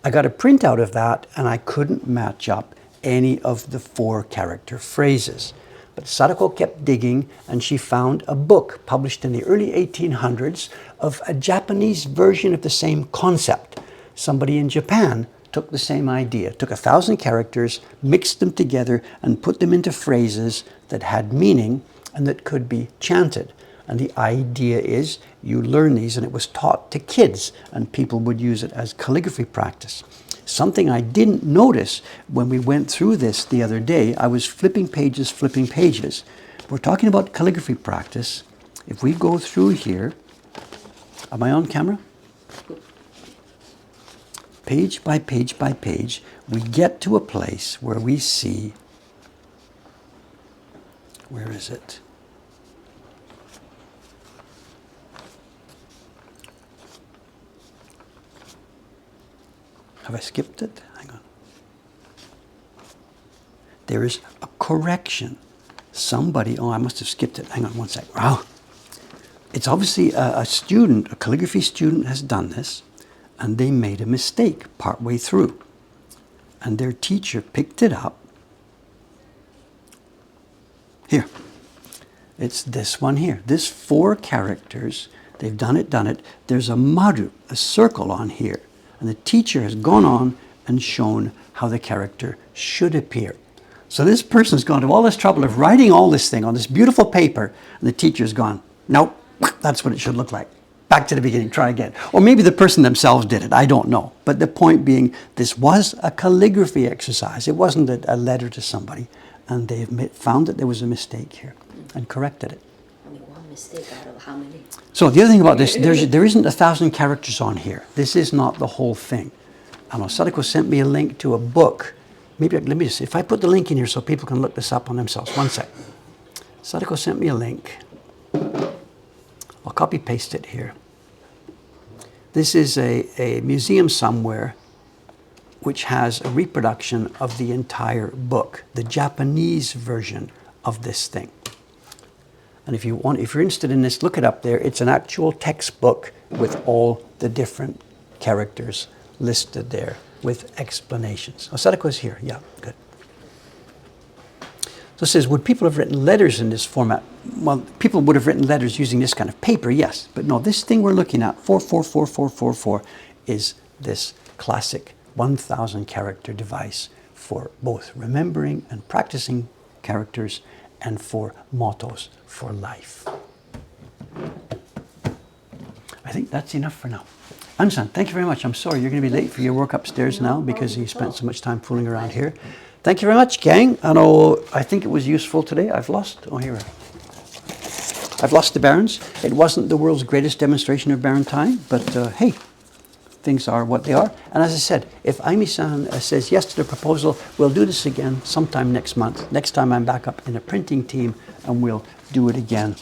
I got a printout of that, and I couldn't match up any of the 4-character phrases. But Sadako kept digging, and she found a book published in the early 1800s of a Japanese version of the same concept. Somebody in Japan took the same idea, took 1,000 characters, mixed them together, and put them into phrases that had meaning and that could be chanted. And the idea is you learn these, and it was taught to kids, and people would use it as calligraphy practice. Something I didn't notice when we went through this the other day, I was flipping pages. We're talking about calligraphy practice. If we go through here, am I on camera? Page by page by page, we get to a place where we see, where is it? Have I skipped it? Hang on. There is a correction. Somebody, oh, I must have skipped it. Hang on one sec. Wow. It's obviously a student, a calligraphy student has done this, and they made a mistake partway through. And their teacher picked it up. Here. It's this one here. This 4 characters, they've done it. There's a maru, a circle on here. And the teacher has gone on and shown how the character should appear. So this person's gone to all this trouble of writing all this thing on this beautiful paper, and the teacher's gone, nope, that's what it should look like. Back to the beginning, try again. Or maybe the person themselves did it, I don't know. But the point being, this was a calligraphy exercise. It wasn't a letter to somebody. And they found that there was a mistake here and corrected it. Only one mistake out of how many? So the other thing about this, there isn't 1,000 characters on here. This is not the whole thing. I know Sadako sent me a link to a book. Maybe, let me just see, if I put the link in here so people can look this up on themselves. One sec. Sadako sent me a link. I'll copy paste it here. This is a museum somewhere which has a reproduction of the entire book, the Japanese version of this thing. And if you're interested in this, look it up there. It's an actual textbook with all the different characters listed there with explanations. Oh, Sadako's here. Yeah, good. So it says, would people have written letters in this format? Well, people would have written letters using this kind of paper, yes. But no, this thing we're looking at, 444444, is this classic 1,000 character device for both remembering and practicing characters and for mottos for life. I think that's enough for now. Ansan, thank you very much. I'm sorry you're going to be late for your work upstairs now because you spent so much time fooling around here. Thank you very much, gang. I think it was useful today. I've lost the Barons. It wasn't the world's greatest demonstration of Baran time, but hey, things are what they are. And as I said, if Aimi-san says yes to the proposal, we'll do this again sometime next month. Next time I'm back up in a printing team, and we'll do it again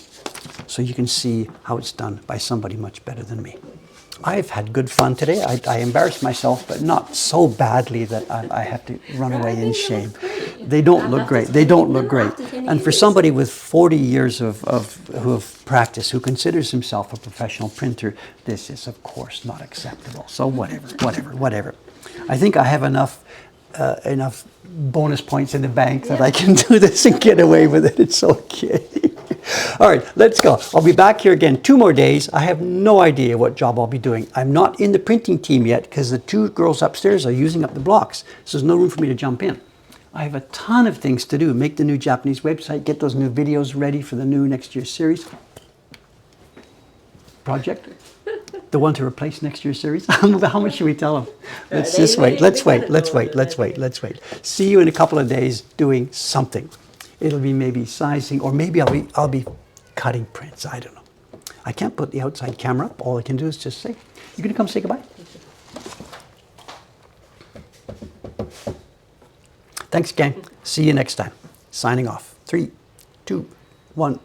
so you can see how it's done by somebody much better than me. I've had good fun today. I embarrassed myself, but not so badly that I have to run away in shame. They don't look great. They don't look great. And for somebody with 40 years who have practiced, who considers himself a professional printer, this is, of course, not acceptable. So whatever. I think I have enough bonus points in the bank that I can do this and get away with it. It's okay. All right, let's go. I'll be back here again 2 more days. I have no idea what job I'll be doing. I'm not in the printing team yet because the 2 girls upstairs are using up the blocks. So there's no room for me to jump in. I have a ton of things to do. Make the new Japanese website, get those new videos ready for the new next year's series. Project? The one to replace next year's series? How much should we tell them? Let's just wait. Let's wait. See you in a couple of days doing something. It'll be maybe sizing, or maybe I'll be cutting prints. I don't know. I can't put the outside camera up. All I can do is just say, you gonna come say goodbye? Thanks, gang. See you next time. Signing off. 3, 2, 1.